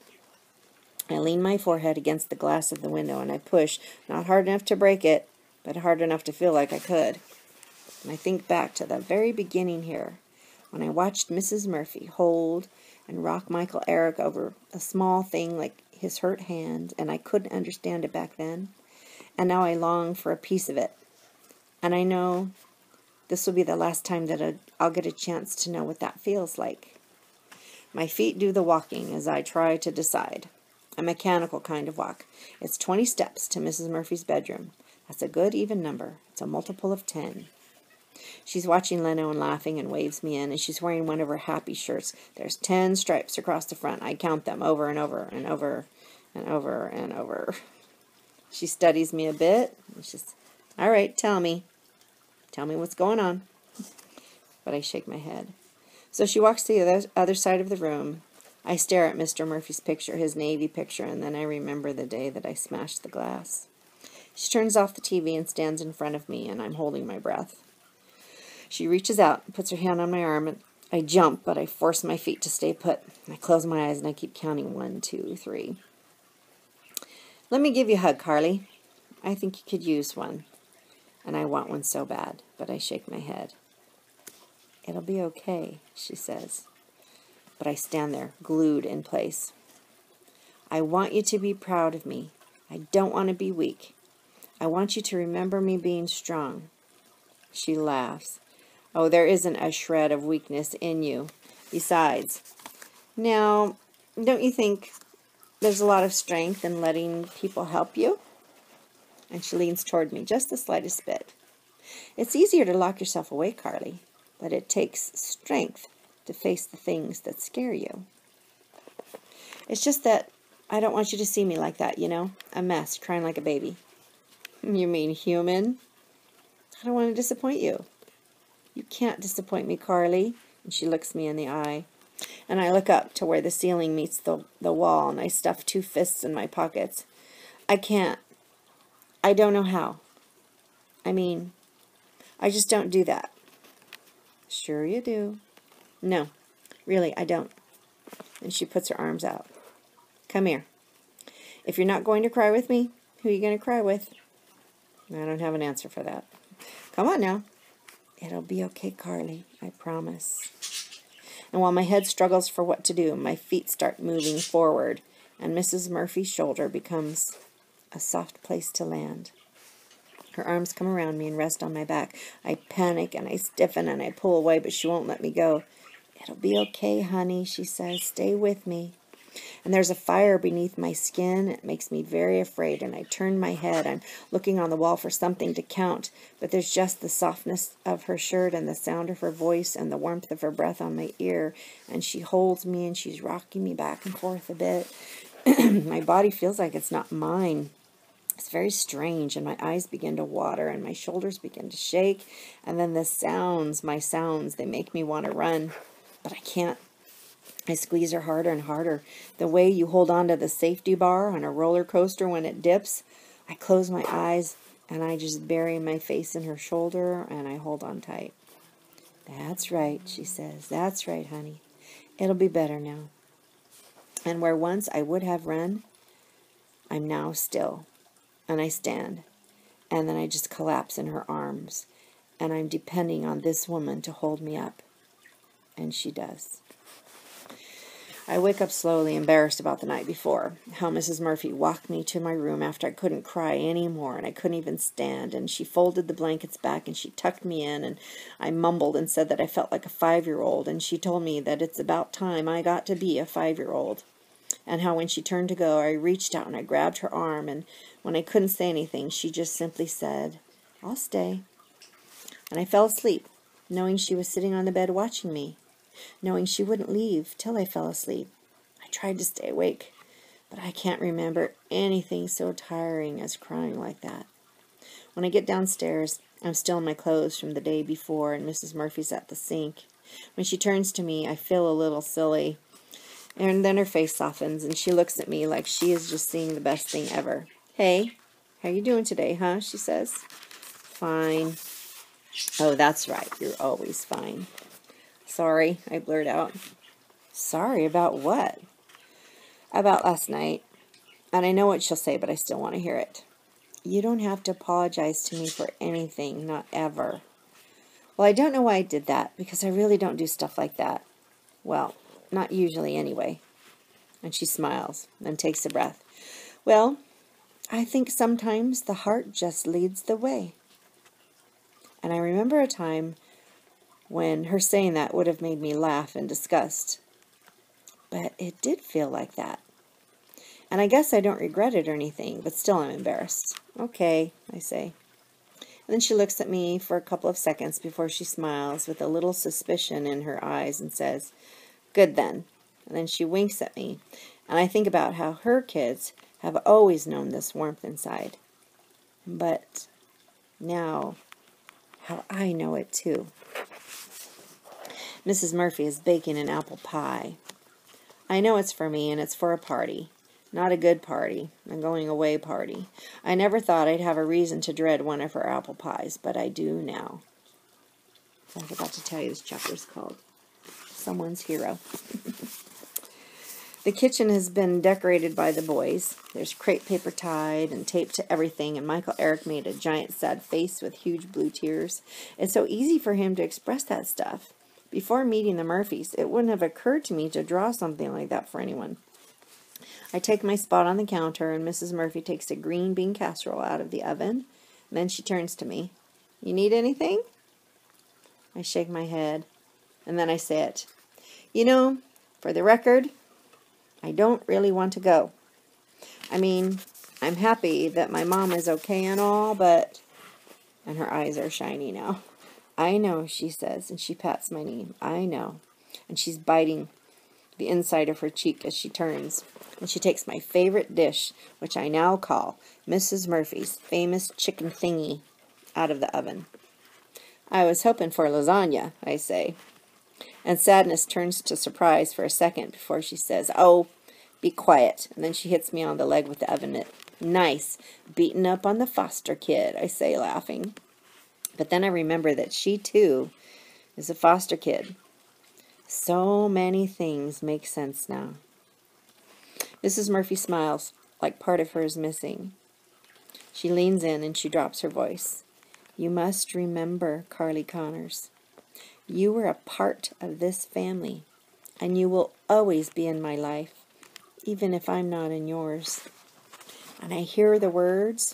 I lean my forehead against the glass of the window, and I push, not hard enough to break it, but hard enough to feel like I could. And I think back to the very beginning here, when I watched Mrs. Murphy hold and rock Michael Eric over a small thing like his hurt hand, and I couldn't understand it back then. And now I long for a piece of it. And I know this will be the last time that I'll get a chance to know what that feels like. My feet do the walking as I try to decide. A mechanical kind of walk. It's 20 steps to Mrs. Murphy's bedroom. That's a good even number. It's a multiple of 10. She's watching Leno and laughing and waves me in, and she's wearing one of her happy shirts. There's 10 stripes across the front. I count them over and over and over and over and over. She studies me a bit. She's, all right, tell me. Tell me what's going on. But I shake my head. So she walks to the other side of the room. I stare at Mr. Murphy's picture, his Navy picture, and then I remember the day that I smashed the glass. She turns off the TV and stands in front of me, and I'm holding my breath. She reaches out and puts her hand on my arm, and I jump, but I force my feet to stay put. I close my eyes, and I keep counting 1, 2, 3. Let me give you a hug, Carly. I think you could use one. And I want one so bad, but I shake my head. It'll be okay, she says. But I stand there, glued in place. I want you to be proud of me. I don't want to be weak. I want you to remember me being strong. She laughs. Oh, there isn't a shred of weakness in you. Besides, now, don't you think there's a lot of strength in letting people help you? And she leans toward me just the slightest bit. It's easier to lock yourself away, Carly, but it takes strength to face the things that scare you. It's just that I don't want you to see me like that, you know? A mess, crying like a baby. You mean human? I don't want to disappoint you. You can't disappoint me, Carly. And she looks me in the eye. And I look up to where the ceiling meets the wall, and I stuff 2 fists in my pockets. I can't. I don't know how. I mean, I just don't do that. Sure you do. No, really, I don't. And she puts her arms out. Come here. If you're not going to cry with me, who are you going to cry with? I don't have an answer for that. Come on now. It'll be okay, Carly, I promise. And while my head struggles for what to do, my feet start moving forward, and Mrs. Murphy's shoulder becomes a soft place to land. Her arms come around me and rest on my back. I panic and I stiffen and I pull away, but she won't let me go. It'll be okay, honey, she says. Stay with me. And there's a fire beneath my skin. It makes me very afraid, and I turn my head. I'm looking on the wall for something to count, but there's just the softness of her shirt and the sound of her voice and the warmth of her breath on my ear, and she holds me and she's rocking me back and forth a bit. My body feels like it's not mine. It's very strange, and my eyes begin to water, and my shoulders begin to shake, and then the sounds, my sounds, they make me want to run, but I can't. I squeeze her harder and harder. The way you hold on to the safety bar on a roller coaster when it dips. I close my eyes, and I just bury my face in her shoulder, and I hold on tight. That's right, she says. That's right, honey. It'll be better now. And where once I would have run, I'm now still. And I stand, and then I just collapse in her arms, and I'm depending on this woman to hold me up. And she does. I wake up slowly, embarrassed about the night before, how Mrs. Murphy walked me to my room after I couldn't cry anymore, and I couldn't even stand, and she folded the blankets back, and she tucked me in, and I mumbled and said that I felt like a 5-year-old, and she told me that it's about time I got to be a 5-year-old, and how when she turned to go, I reached out and I grabbed her arm, and when I couldn't say anything, she just simply said, I'll stay. And I fell asleep, knowing she was sitting on the bed watching me, knowing she wouldn't leave till I fell asleep. I tried to stay awake, but I can't remember anything so tiring as crying like that. When I get downstairs, I'm still in my clothes from the day before, and Mrs. Murphy's at the sink. When she turns to me, I feel a little silly, and then her face softens, and she looks at me like she is just seeing the best thing ever. Hey, how you doing today, huh? She says. Fine. Oh, that's right. You're always fine. Sorry, I blurt out. Sorry about what? About last night. And I know what she'll say, but I still want to hear it. You don't have to apologize to me for anything, not ever. Well, I don't know why I did that, because I really don't do stuff like that. Well, not usually anyway. And she smiles, then takes a breath. Well, I think sometimes the heart just leads the way. And I remember a time when her saying that would have made me laugh in disgust. But it did feel like that. And I guess I don't regret it or anything, but still I'm embarrassed. Okay, I say. And then she looks at me for a couple of seconds before she smiles with a little suspicion in her eyes and says, "Good then." And then she winks at me, and I think about how her kids have always known this warmth inside. But now, how I know it too. Mrs. Murphy is baking an apple pie. I know it's for me, and it's for a party. Not a good party, a going-away party. I never thought I'd have a reason to dread one of her apple pies, but I do now. I forgot to tell you this chapter is called Someone's Hero. The kitchen has been decorated by the boys. There's crepe paper tied and taped to everything, and Michael Eric made a giant sad face with huge blue tears. It's so easy for him to express that stuff. Before meeting the Murphys, it wouldn't have occurred to me to draw something like that for anyone. I take my spot on the counter, and Mrs. Murphy takes a green bean casserole out of the oven. And then she turns to me. "You need anything?" I shake my head, and then I say it. "You know, for the record, I don't really want to go. I mean, I'm happy that my mom is okay and all, but..." And her eyes are shiny now. "I know," she says, and she pats my knee. "I know." And she's biting the inside of her cheek as she turns. And she takes my favorite dish, which I now call Mrs. Murphy's famous chicken thingy, out of the oven. "I was hoping for lasagna," I say. And sadness turns to surprise for a second before she says, "Oh, be quiet." And then she hits me on the leg with the oven mitt. "Nice. Beaten up on the foster kid," I say, laughing. But then I remember that she, too, is a foster kid. So many things make sense now. Mrs. Murphy smiles, like part of her is missing. She leans in and she drops her voice. "You must remember, Carly Connors, you were a part of this family, and you will always be in my life, even if I'm not in yours." And I hear the words,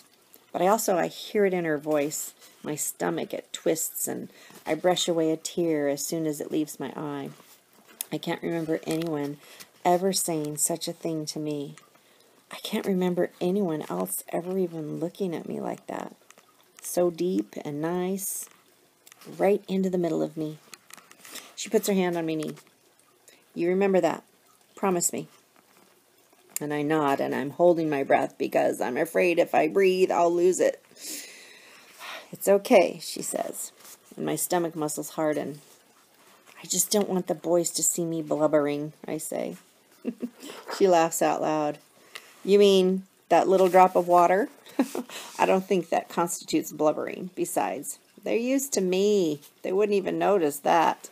but I hear it in her voice. My stomach, it twists, and I brush away a tear as soon as it leaves my eye. I can't remember anyone ever saying such a thing to me. I can't remember anyone else ever even looking at me like that. So deep and nice, right into the middle of me. She puts her hand on my knee. "You remember that. Promise me." And I nod, and I'm holding my breath because I'm afraid if I breathe, I'll lose it. "It's okay," she says, and my stomach muscles harden. "I just don't want the boys to see me blubbering," I say. She laughs out loud. "You mean that little drop of water?" I don't think that constitutes blubbering. Besides, they're used to me. They wouldn't even notice that.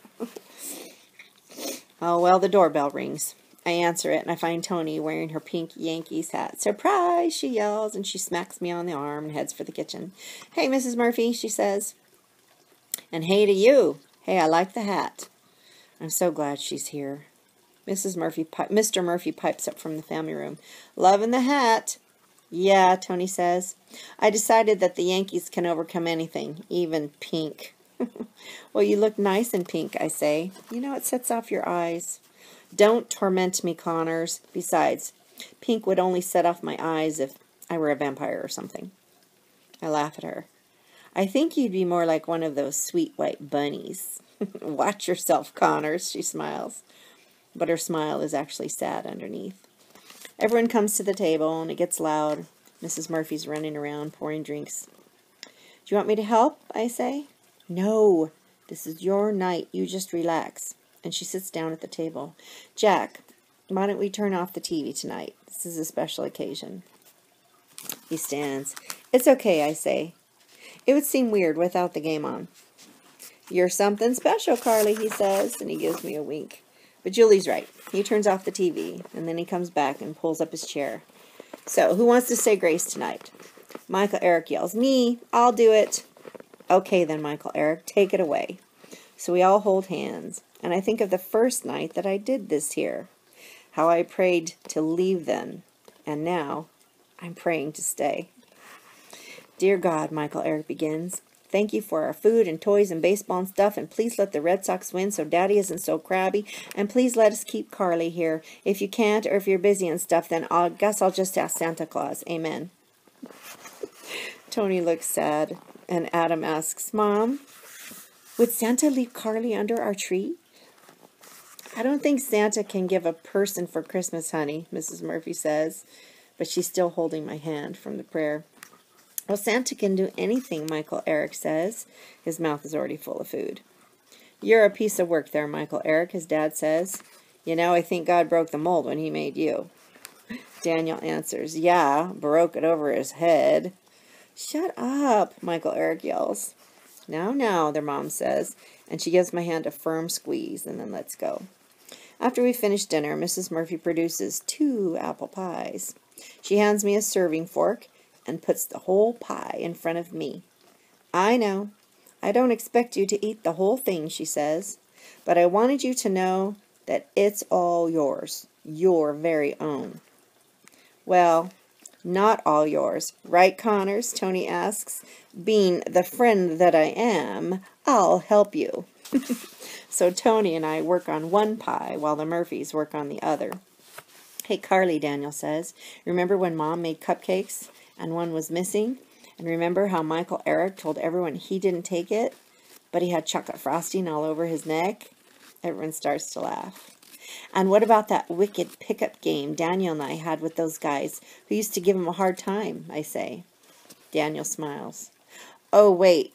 Oh, well, the doorbell rings. I answer it, and I find Tony wearing her pink Yankees hat. "Surprise!" she yells, and she smacks me on the arm and heads for the kitchen. "Hey, Mrs. Murphy," she says. "And hey to you. Hey, I like the hat." I'm so glad she's here. Mr. Murphy pipes up from the family room. "Loving the hat." "Yeah," Tony says. "I decided that the Yankees can overcome anything, even pink." "Well, you look nice in pink," I say. "You know, it sets off your eyes." "Don't torment me, Connors. Besides, pink would only set off my eyes if I were a vampire or something." I laugh at her. "I think you'd be more like one of those sweet white bunnies." "Watch yourself, Connors," she smiles. But her smile is actually sad underneath. Everyone comes to the table, and it gets loud. Mrs. Murphy's running around, pouring drinks. "Do you want me to help?" I say. "No, this is your night. You just relax." And she sits down at the table. "Jack, why don't we turn off the TV tonight? This is a special occasion." He stands. "It's okay," I say. "It would seem weird without the game on." "You're something special, Carly," he says, and he gives me a wink. But Julie's right. He turns off the TV, and then he comes back and pulls up his chair. "So, who wants to say grace tonight?" Michael Eric yells, "Me, I'll do it." "Okay then, Michael Eric, take it away." So we all hold hands, and I think of the first night that I did this here, how I prayed to leave then, and now I'm praying to stay. "Dear God," Michael Eric begins, "thank you for our food and toys and baseball and stuff, and please let the Red Sox win so Daddy isn't so crabby, and please let us keep Carly here. If you can't, or if you're busy and stuff, then I guess I'll just ask Santa Claus. Amen." Tony looks sad, And Adam asks, Mom, would Santa leave Carly under our tree? I don't think Santa can give a person for Christmas, honey, Mrs. Murphy says, but she's still holding my hand from the prayer. Well, Santa can do anything, Michael Eric says. His mouth is already full of food. You're a piece of work there, Michael Eric, his dad says. You know, I think God broke the mold when he made you. Daniel answers, yeah, broke it over his head. Shut up, Michael Eric yells. Now, their mom says, and she gives my hand a firm squeeze and then lets go. After we finish dinner, Mrs. Murphy produces 2 apple pies. She hands me a serving fork and puts the whole pie in front of me. I know. I don't expect you to eat the whole thing, she says, but I wanted you to know that it's all yours, your very own. Well, not all yours, right, Connors? Tony asks. Being the friend that I am, I'll help you. So Tony and I work on one pie while the Murphys work on the other. Hey, Carly, Daniel says, remember when Mom made cupcakes and one was missing? And remember how Michael Eric told everyone he didn't take it, but he had chocolate frosting all over his neck? Everyone starts to laugh. And what about that wicked pickup game Daniel and I had with those guys who used to give him a hard time, I say. Daniel smiles. Oh, wait.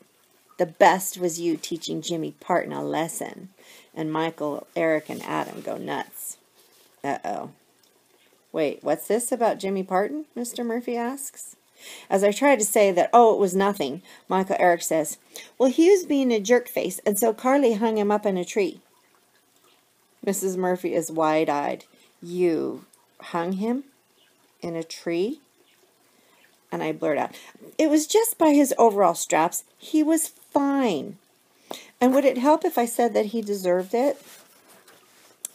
The best was you teaching Jimmy Parton a lesson. And Michael, Eric, and Adam go nuts. Uh-oh. Wait, what's this about Jimmy Parton? Mr. Murphy asks. As I try to say that, oh, it was nothing, Michael Eric says, well, he was being a jerk face, and so Carly hung him up in a tree. Mrs. Murphy is wide-eyed. You hung him in a tree? And I blurt out, it was just by his overall straps. He was fine. And would it help if I said that he deserved it?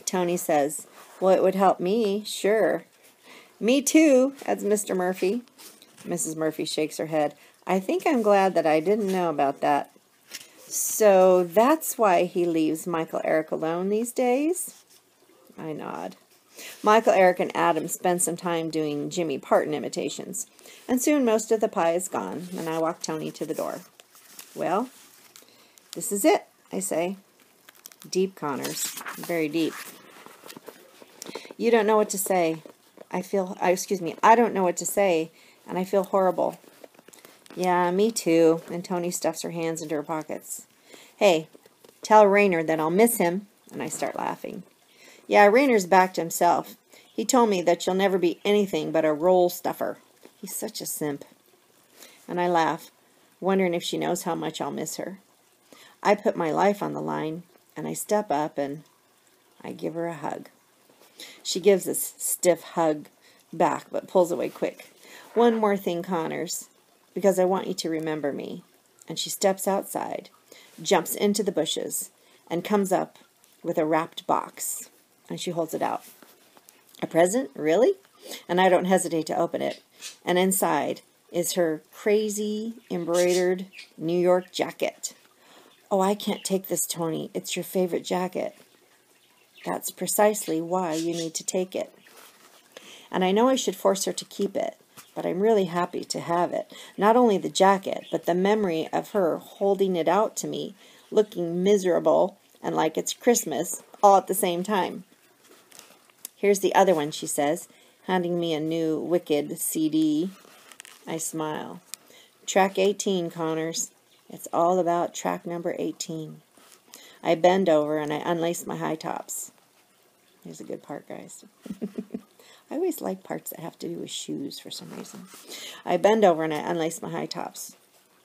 Tony says, well, it would help me, sure. Me too, adds Mr. Murphy. Mrs. Murphy shakes her head. I think I'm glad that I didn't know about that. So that's why he leaves Michael Eric alone these days? I nod. Michael Eric and Adam spend some time doing Jimmy Parton imitations, and soon most of the pie is gone, and I walk Tony to the door. Well, this is it, I say. Deep, Connors. Very deep. You don't know what to say. I don't know what to say, and I feel horrible. Yeah, me too. And Tony stuffs her hands into her pockets. Hey, tell Raynor that I'll miss him. And I start laughing. Yeah, Raynor's back to himself. He told me that you'll never be anything but a roll stuffer. He's such a simp. And I laugh, wondering if she knows how much I'll miss her. I put my life on the line, and I step up and I give her a hug. She gives a stiff hug back, but pulls away quick. One more thing, Connors, because I want you to remember me. And she steps outside, jumps into the bushes, and comes up with a wrapped box. And she holds it out. A present? Really? And I don't hesitate to open it. And inside is her crazy embroidered New York jacket. Oh, I can't take this, Tony. It's your favorite jacket. That's precisely why you need to take it. And I know I should force her to keep it, but I'm really happy to have it. Not only the jacket, but the memory of her holding it out to me, looking miserable and like it's Christmas, all at the same time. Here's the other one, she says, handing me a new Wicked CD. I smile. Track 18, Connors. It's all about track number 18. I bend over and I unlace my high tops. Here's a good part, guys. I always like parts that have to do with shoes for some reason. I bend over and I unlace my high tops.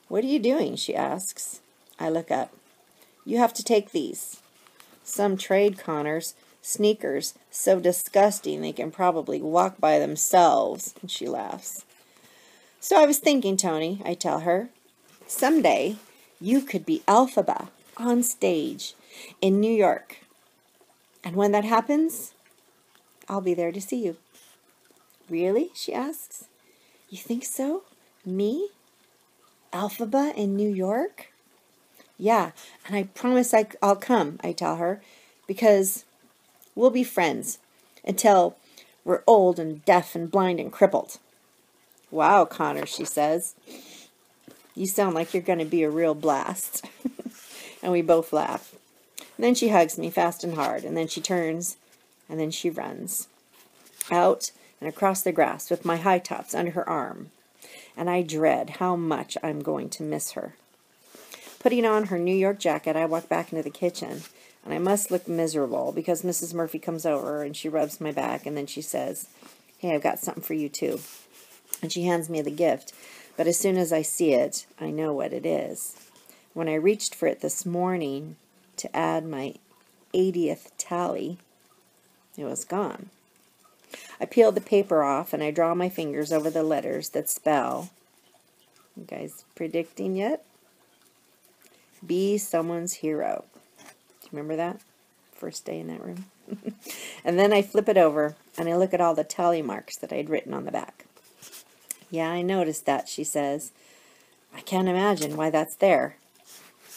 What are you doing? She asks. I look up. You have to take these. Some trade, Connors. Sneakers. So disgusting they can probably walk by themselves. And she laughs. So I was thinking, Tony, I tell her, someday you could be Elphaba on stage in New York. And when that happens, I'll be there to see you. Really? She asks. You think so? Me? Elphaba in New York? Yeah, and I promise I'll come, I tell her, because we'll be friends until we're old and deaf and blind and crippled. Wow, Connor, she says. You sound like you're going to be a real blast. And we both laugh. And then she hugs me fast and hard, and then she turns, and then she runs out and across the grass with my high tops under her arm. And I dread how much I'm going to miss her. Putting on her New York jacket, I walk back into the kitchen, and I must look miserable because Mrs. Murphy comes over and she rubs my back, and then she says, "Hey, I've got something for you too." And she hands me the gift, but as soon as I see it, I know what it is. When I reached for it this morning to add my 80th tally, it was gone. I peel the paper off and I draw my fingers over the letters that spell, you guys predicting yet? Be someone's hero. Do you remember that? First day in that room. And then I flip it over and I look at all the tally marks that I'd written on the back. "Yeah, I noticed that," she says. "I can't imagine why that's there."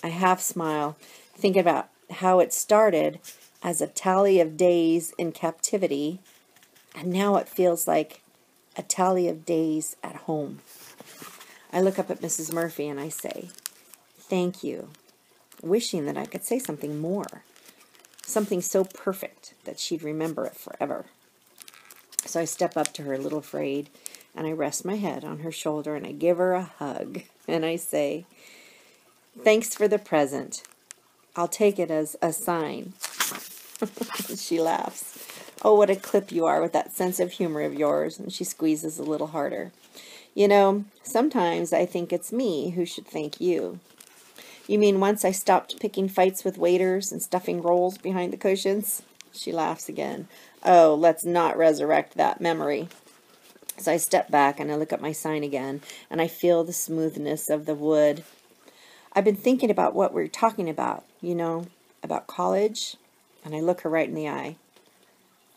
I half smile, thinking about how it started as a tally of days in captivity, and now it feels like a tally of days at home. I look up at Mrs. Murphy and I say, "Thank you," wishing that I could say something more, something so perfect that she'd remember it forever. So I step up to her, a little afraid, and I rest my head on her shoulder and I give her a hug, and I say, "Thanks for the present. I'll take it as a sign." She laughs. "Oh, what a clip you are with that sense of humor of yours," and she squeezes a little harder. "You know, sometimes I think it's me who should thank you." "You mean once I stopped picking fights with waiters and stuffing rolls behind the cushions?" She laughs again. "Oh, let's not resurrect that memory." So I step back and I look at my sign again, and I feel the smoothness of the wood. I've been thinking about what we're talking about, you know, about college, and I look her right in the eye.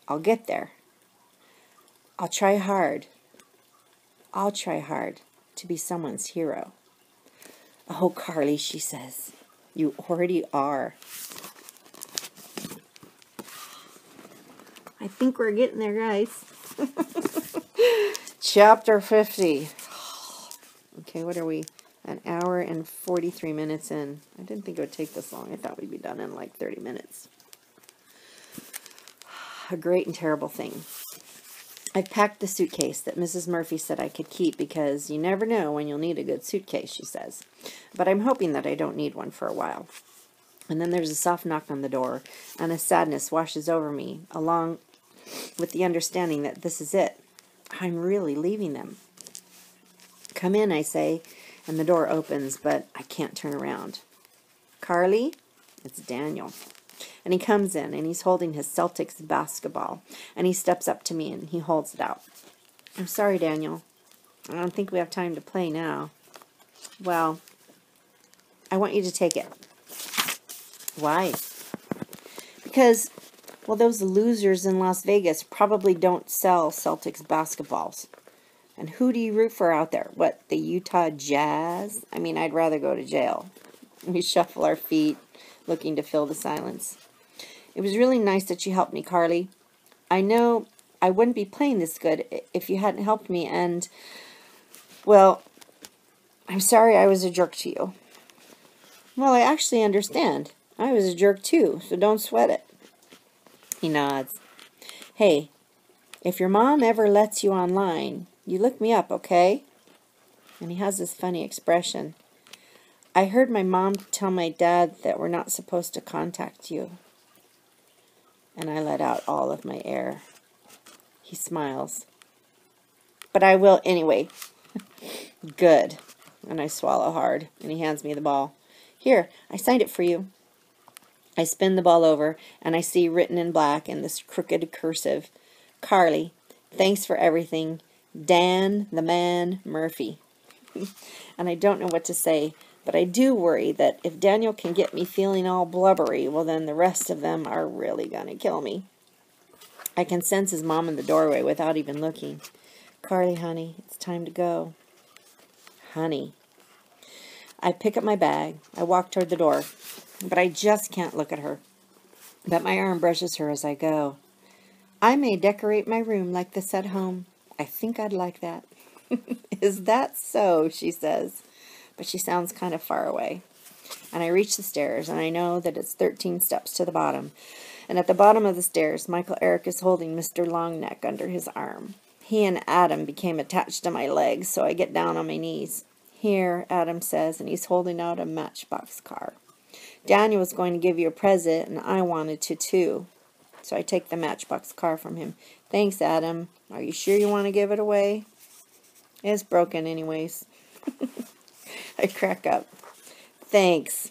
I'll get there. I'll try hard. I'll try hard to be someone's hero. "Oh, Carly," she says, "you already are." I think we're getting there, guys. Chapter 50. Okay, what are we? An hour and 43 minutes in. I didn't think it would take this long. I thought we'd be done in like 30 minutes. A great and terrible thing. I've packed the suitcase that Mrs. Murphy said I could keep because you never know when you'll need a good suitcase, she says. But I'm hoping that I don't need one for a while. And then there's a soft knock on the door, and a sadness washes over me, along with the understanding that this is it. I'm really leaving them. "Come in," I say, and the door opens, but I can't turn around. "Carly?" It's Daniel. And he comes in, and he's holding his Celtics basketball, and he steps up to me, and he holds it out. "I'm sorry, Daniel. I don't think we have time to play now." "Well, I want you to take it." "Why?" "Because, well, those losers in Las Vegas probably don't sell Celtics basketballs. And who do you root for out there? What, the Utah Jazz? I mean, I'd rather go to jail." We shuffle our feet, looking to fill the silence. "It was really nice that you helped me, Carly. I know I wouldn't be playing this good if you hadn't helped me, and, well, I'm sorry I was a jerk to you." "Well, I actually understand. I was a jerk too, so don't sweat it." He nods. "Hey, if your mom ever lets you online, you look me up, okay?" And he has this funny expression. "I heard my mom tell my dad that we're not supposed to contact you." And I let out all of my air. He smiles. "But I will anyway." "Good." And I swallow hard, and he hands me the ball. "Here, I signed it for you." I spin the ball over, and I see written in black in this crooked cursive, "Carly, thanks for everything. Dan the Man Murphy." And I don't know what to say, but I do worry that if Daniel can get me feeling all blubbery, well, then the rest of them are really going to kill me. I can sense his mom in the doorway without even looking. "Carly, honey, it's time to go." Honey. I pick up my bag. I walk toward the door, but I just can't look at her. But my arm brushes her as I go. "I may decorate my room like this at home. I think I'd like that." "Is that so?" she says. but she sounds kind of far away. And I reach the stairs, and I know that it's 13 steps to the bottom. And at the bottom of the stairs, Michael Eric is holding Mr. Longneck under his arm. He and Adam became attached to my legs, so I get down on my knees. Here, Adam says, and he's holding out a Matchbox car. Daniel was going to give you a present, and I wanted to too. So I take the Matchbox car from him. Thanks, Adam. Are you sure you want to give it away? It's broken anyways. I crack up. Thanks.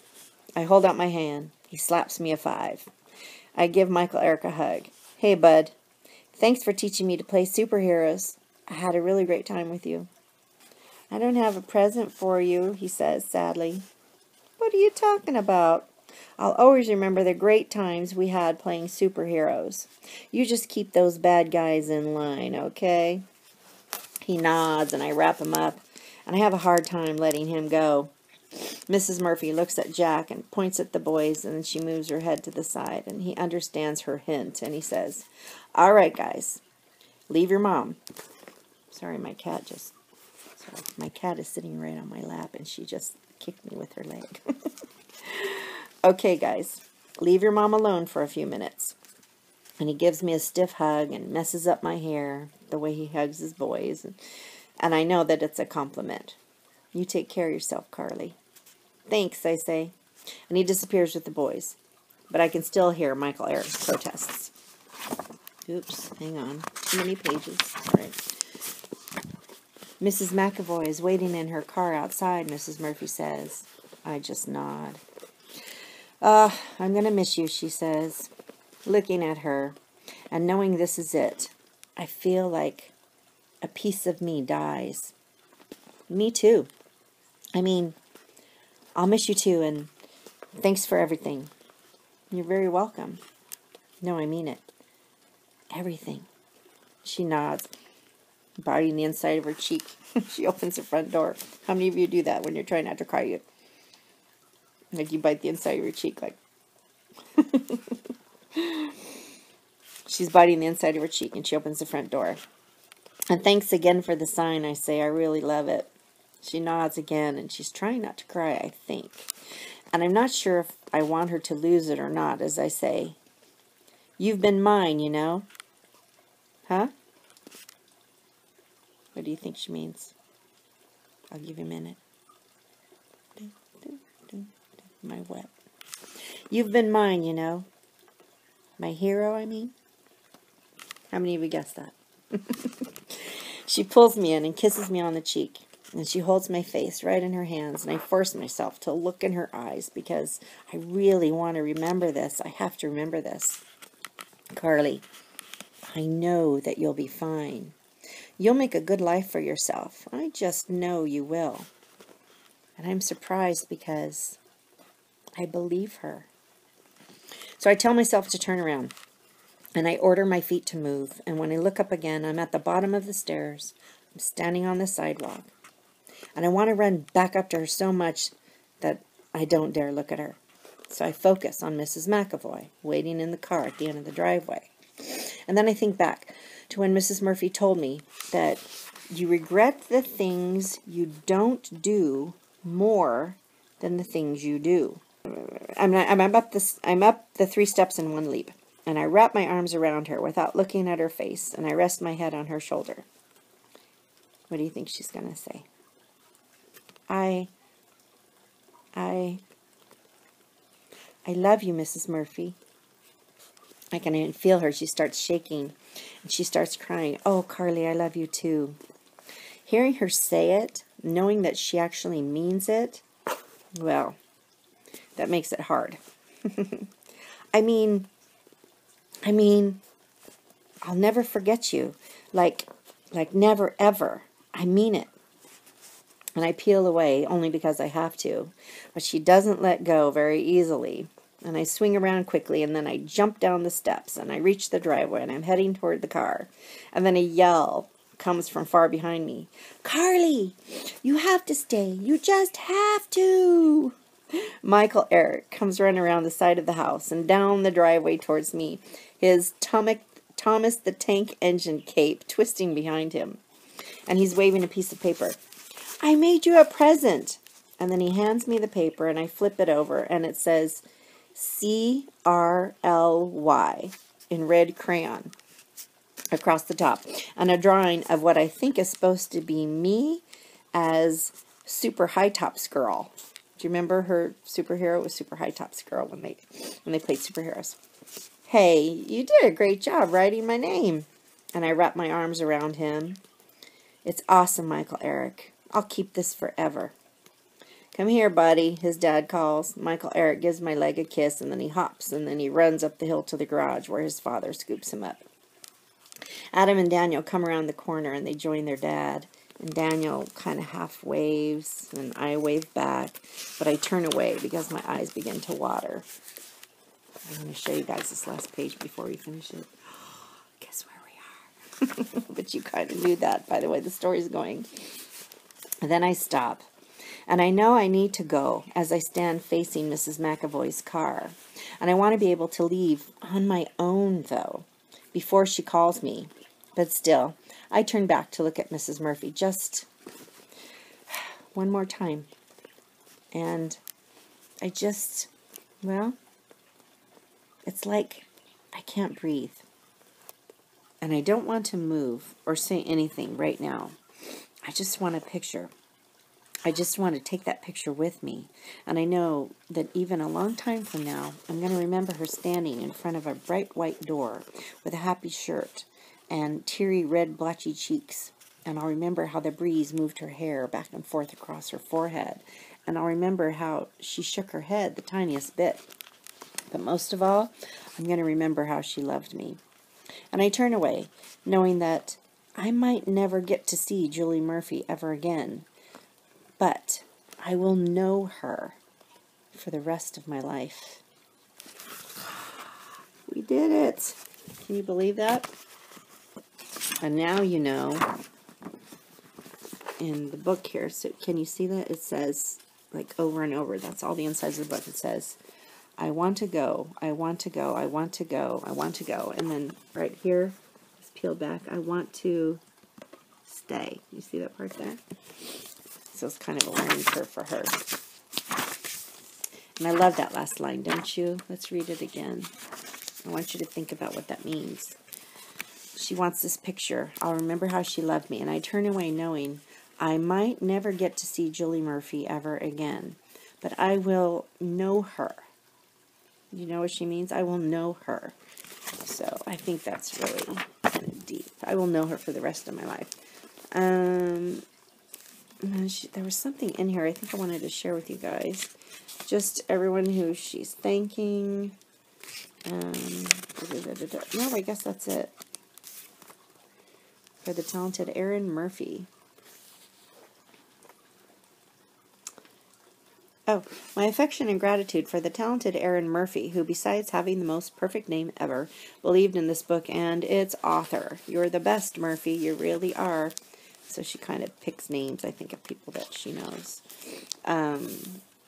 I hold out my hand. He slaps me a 5. I give Michael Eric a hug. Hey, bud. Thanks for teaching me to play superheroes. I had a really great time with you. I don't have a present for you, he says sadly. What are you talking about? I'll always remember the great times we had playing superheroes. You just keep those bad guys in line, okay? He nods and I wrap him up, and I have a hard time letting him go. Mrs. Murphy looks at Jack and points at the boys, and then she moves her head to the side, and he understands her hint, and he says, all right, guys, leave your mom. Sorry, my cat is sitting right on my lap, and she just kicked me with her leg. Okay, guys, leave your mom alone for a few minutes. And he gives me a stiff hug and messes up my hair the way he hugs his boys, and I know that it's a compliment. You take care of yourself, Carly. Thanks, I say. And he disappears with the boys. But I can still hear Michael Eric's protests. Oops, hang on. Too many pages. All right. Mrs. McAvoy is waiting in her car outside, Mrs. Murphy says. I just nod. I'm going to miss you, she says. Looking at her and knowing this is it, I feel like a piece of me dies. Me too. I mean, I'll miss you too, and thanks for everything. You're very welcome. No, I mean it. Everything. She nods, biting the inside of her cheek. She opens the front door. How many of you do that when you're trying not to cry? Like you bite the inside of your cheek, like. She's biting the inside of her cheek, and she opens the front door. And thanks again for the sign, I say. I really love it. She nods again, and she's trying not to cry, I think. And I'm not sure if I want her to lose it or not, as I say, you've been mine, you know. Huh? What do you think she means? I'll give you a minute. My wet. You've been mine, you know. My hero, I mean. How many of you guessed that? She pulls me in and kisses me on the cheek. And she holds my face right in her hands. And I force myself to look in her eyes because I really want to remember this. I have to remember this. Carly, I know that you'll be fine. You'll make a good life for yourself. I just know you will. And I'm surprised because I believe her. So I tell myself to turn around. And I order my feet to move. And when I look up again, I'm at the bottom of the stairs. I'm standing on the sidewalk. And I want to run back up to her so much that I don't dare look at her. So I focus on Mrs. McAvoy, waiting in the car at the end of the driveway. And then I think back to when Mrs. Murphy told me that you regret the things you don't do more than the things you do. I'm up the 3 steps in one leap. And I wrap my arms around her without looking at her face, and I rest my head on her shoulder. What do you think she's going to say? I love you, Mrs. Murphy. I can even feel her. She starts shaking, and she starts crying. Oh, Carly, I love you too. Hearing her say it, knowing that she actually means it, well, that makes it hard. I mean, I'll never forget you. Like never, ever. I mean it. And I peel away only because I have to. But she doesn't let go very easily. And I swing around quickly, and then I jump down the steps, and I reach the driveway, and I'm heading toward the car. And then a yell comes from far behind me. Carly, you have to stay. You just have to. Michael Eric comes running around the side of the house and down the driveway towards me, his Thomas the Tank Engine cape twisting behind him. And he's waving a piece of paper. I made you a present. And then he hands me the paper, and I flip it over, and it says CRLY in red crayon across the top, and a drawing of what I think is supposed to be me as Super High Tops Girl. Do you remember her superhero? It was Super High Tops Girl when they played superheroes. Hey, you did a great job writing my name. And I wrap my arms around him. It's awesome, Michael Eric. I'll keep this forever. Come here, buddy, his dad calls. Michael Eric gives my leg a kiss, and then he hops, and then he runs up the hill to the garage where his father scoops him up. Adam and Daniel come around the corner, and they join their dad. And Daniel kind of half waves, and I wave back, but I turn away because my eyes begin to water. I'm going to show you guys this last page before we finish it. Guess where we are? But you kind of knew that by the way the story's going. And then I stop. And I know I need to go as I stand facing Mrs. McAvoy's car. And I want to be able to leave on my own, though, before she calls me. But still, I turn back to look at Mrs. Murphy just one more time. And I just, well, it's like I can't breathe. And I don't want to move or say anything right now. I just want a picture. I just want to take that picture with me. And I know that even a long time from now, I'm going to remember her standing in front of a bright white door with a happy shirt and teary red blotchy cheeks. And I'll remember how the breeze moved her hair back and forth across her forehead. And I'll remember how she shook her head the tiniest bit. But most of all, I'm going to remember how she loved me. And I turn away, knowing that I might never get to see Julie Murphy ever again. But I will know her for the rest of my life. We did it. Can you believe that? And now you know, in the book here, so can you see that? It says, like over and over, that's all the insides of the book. It says, I want to go, I want to go, I want to go, I want to go. And then right here, just peel back, I want to stay. You see that part there? So it's kind of a learning curve for her. And I love that last line, don't you? Let's read it again. I want you to think about what that means. She wants this picture. I'll remember how she loved me. And I turn away knowing I might never get to see Julie Murphy ever again. But I will know her. You know what she means? I will know her. So I think that's really kind of deep. I will know her for the rest of my life. There was something in here I think I wanted to share with you guys. Just everyone who she's thanking. No, I guess that's it. For the talented Erin Murphy. Oh, my affection and gratitude for the talented Erin Murphy, who, besides having the most perfect name ever, believed in this book and its author. You're the best, Murphy. You really are. So she kind of picks names, I think, of people that she knows.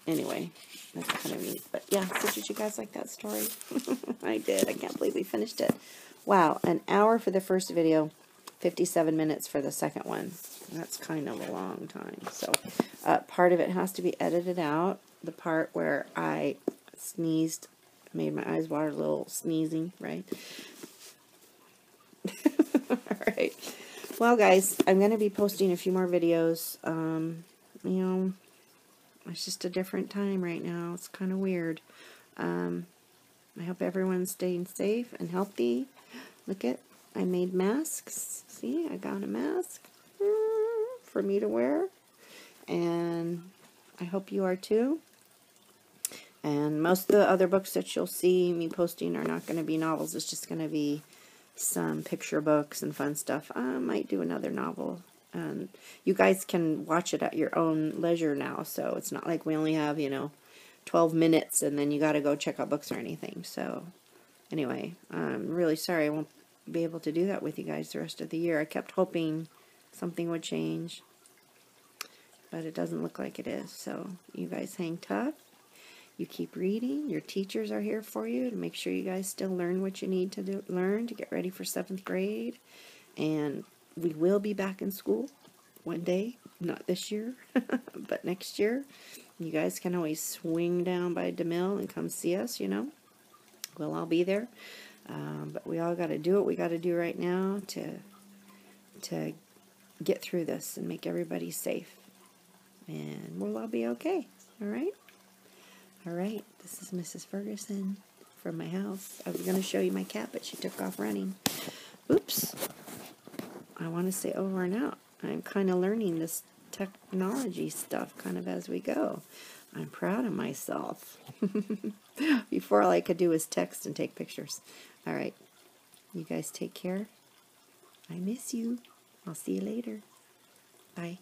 Anyway, that's kind of neat. But yeah, so did you guys like that story? I did. I can't believe we finished it. Wow, an hour for the first video, 57 minutes for the second one. That's kind of a long time. So part of it has to be edited out. The part where I sneezed, made my eyes water, a little sneezing, right? All right. Well, guys, I'm going to be posting a few more videos. You know, it's just a different time right now. It's kind of weird. I hope everyone's staying safe and healthy. Look at, I made masks. See, I got a mask for me to wear. And I hope you are too. And most of the other books that you'll see me posting are not going to be novels. It's just going to be some picture books and fun stuff. I might do another novel. And you guys can watch it at your own leisure now. So it's not like we only have, 12 minutes and then you got to go check out books or anything. So anyway, I'm really sorry I won't be able to do that with you guys the rest of the year. I kept hoping something would change, but it doesn't look like it is. So you guys hang tough. You keep reading. Your teachers are here for you to make sure you guys still learn what you need to learn to get ready for 7th grade. And we will be back in school one day. Not this year, but next year. You guys can always swing down by DeMille and come see us, you know. We'll all be there. But we all got to do what we got to do right now to get through this and make everybody safe. And we'll all be okay. All right? All right. This is Mrs. Ferguson from my house. I was going to show you my cat, but she took off running. Oops. I want to say over and out. I'm kind of learning this technology stuff kind of as we go. I'm proud of myself. Before, all I could do was text and take pictures. All right. You guys take care. I miss you. I'll see you later. Bye.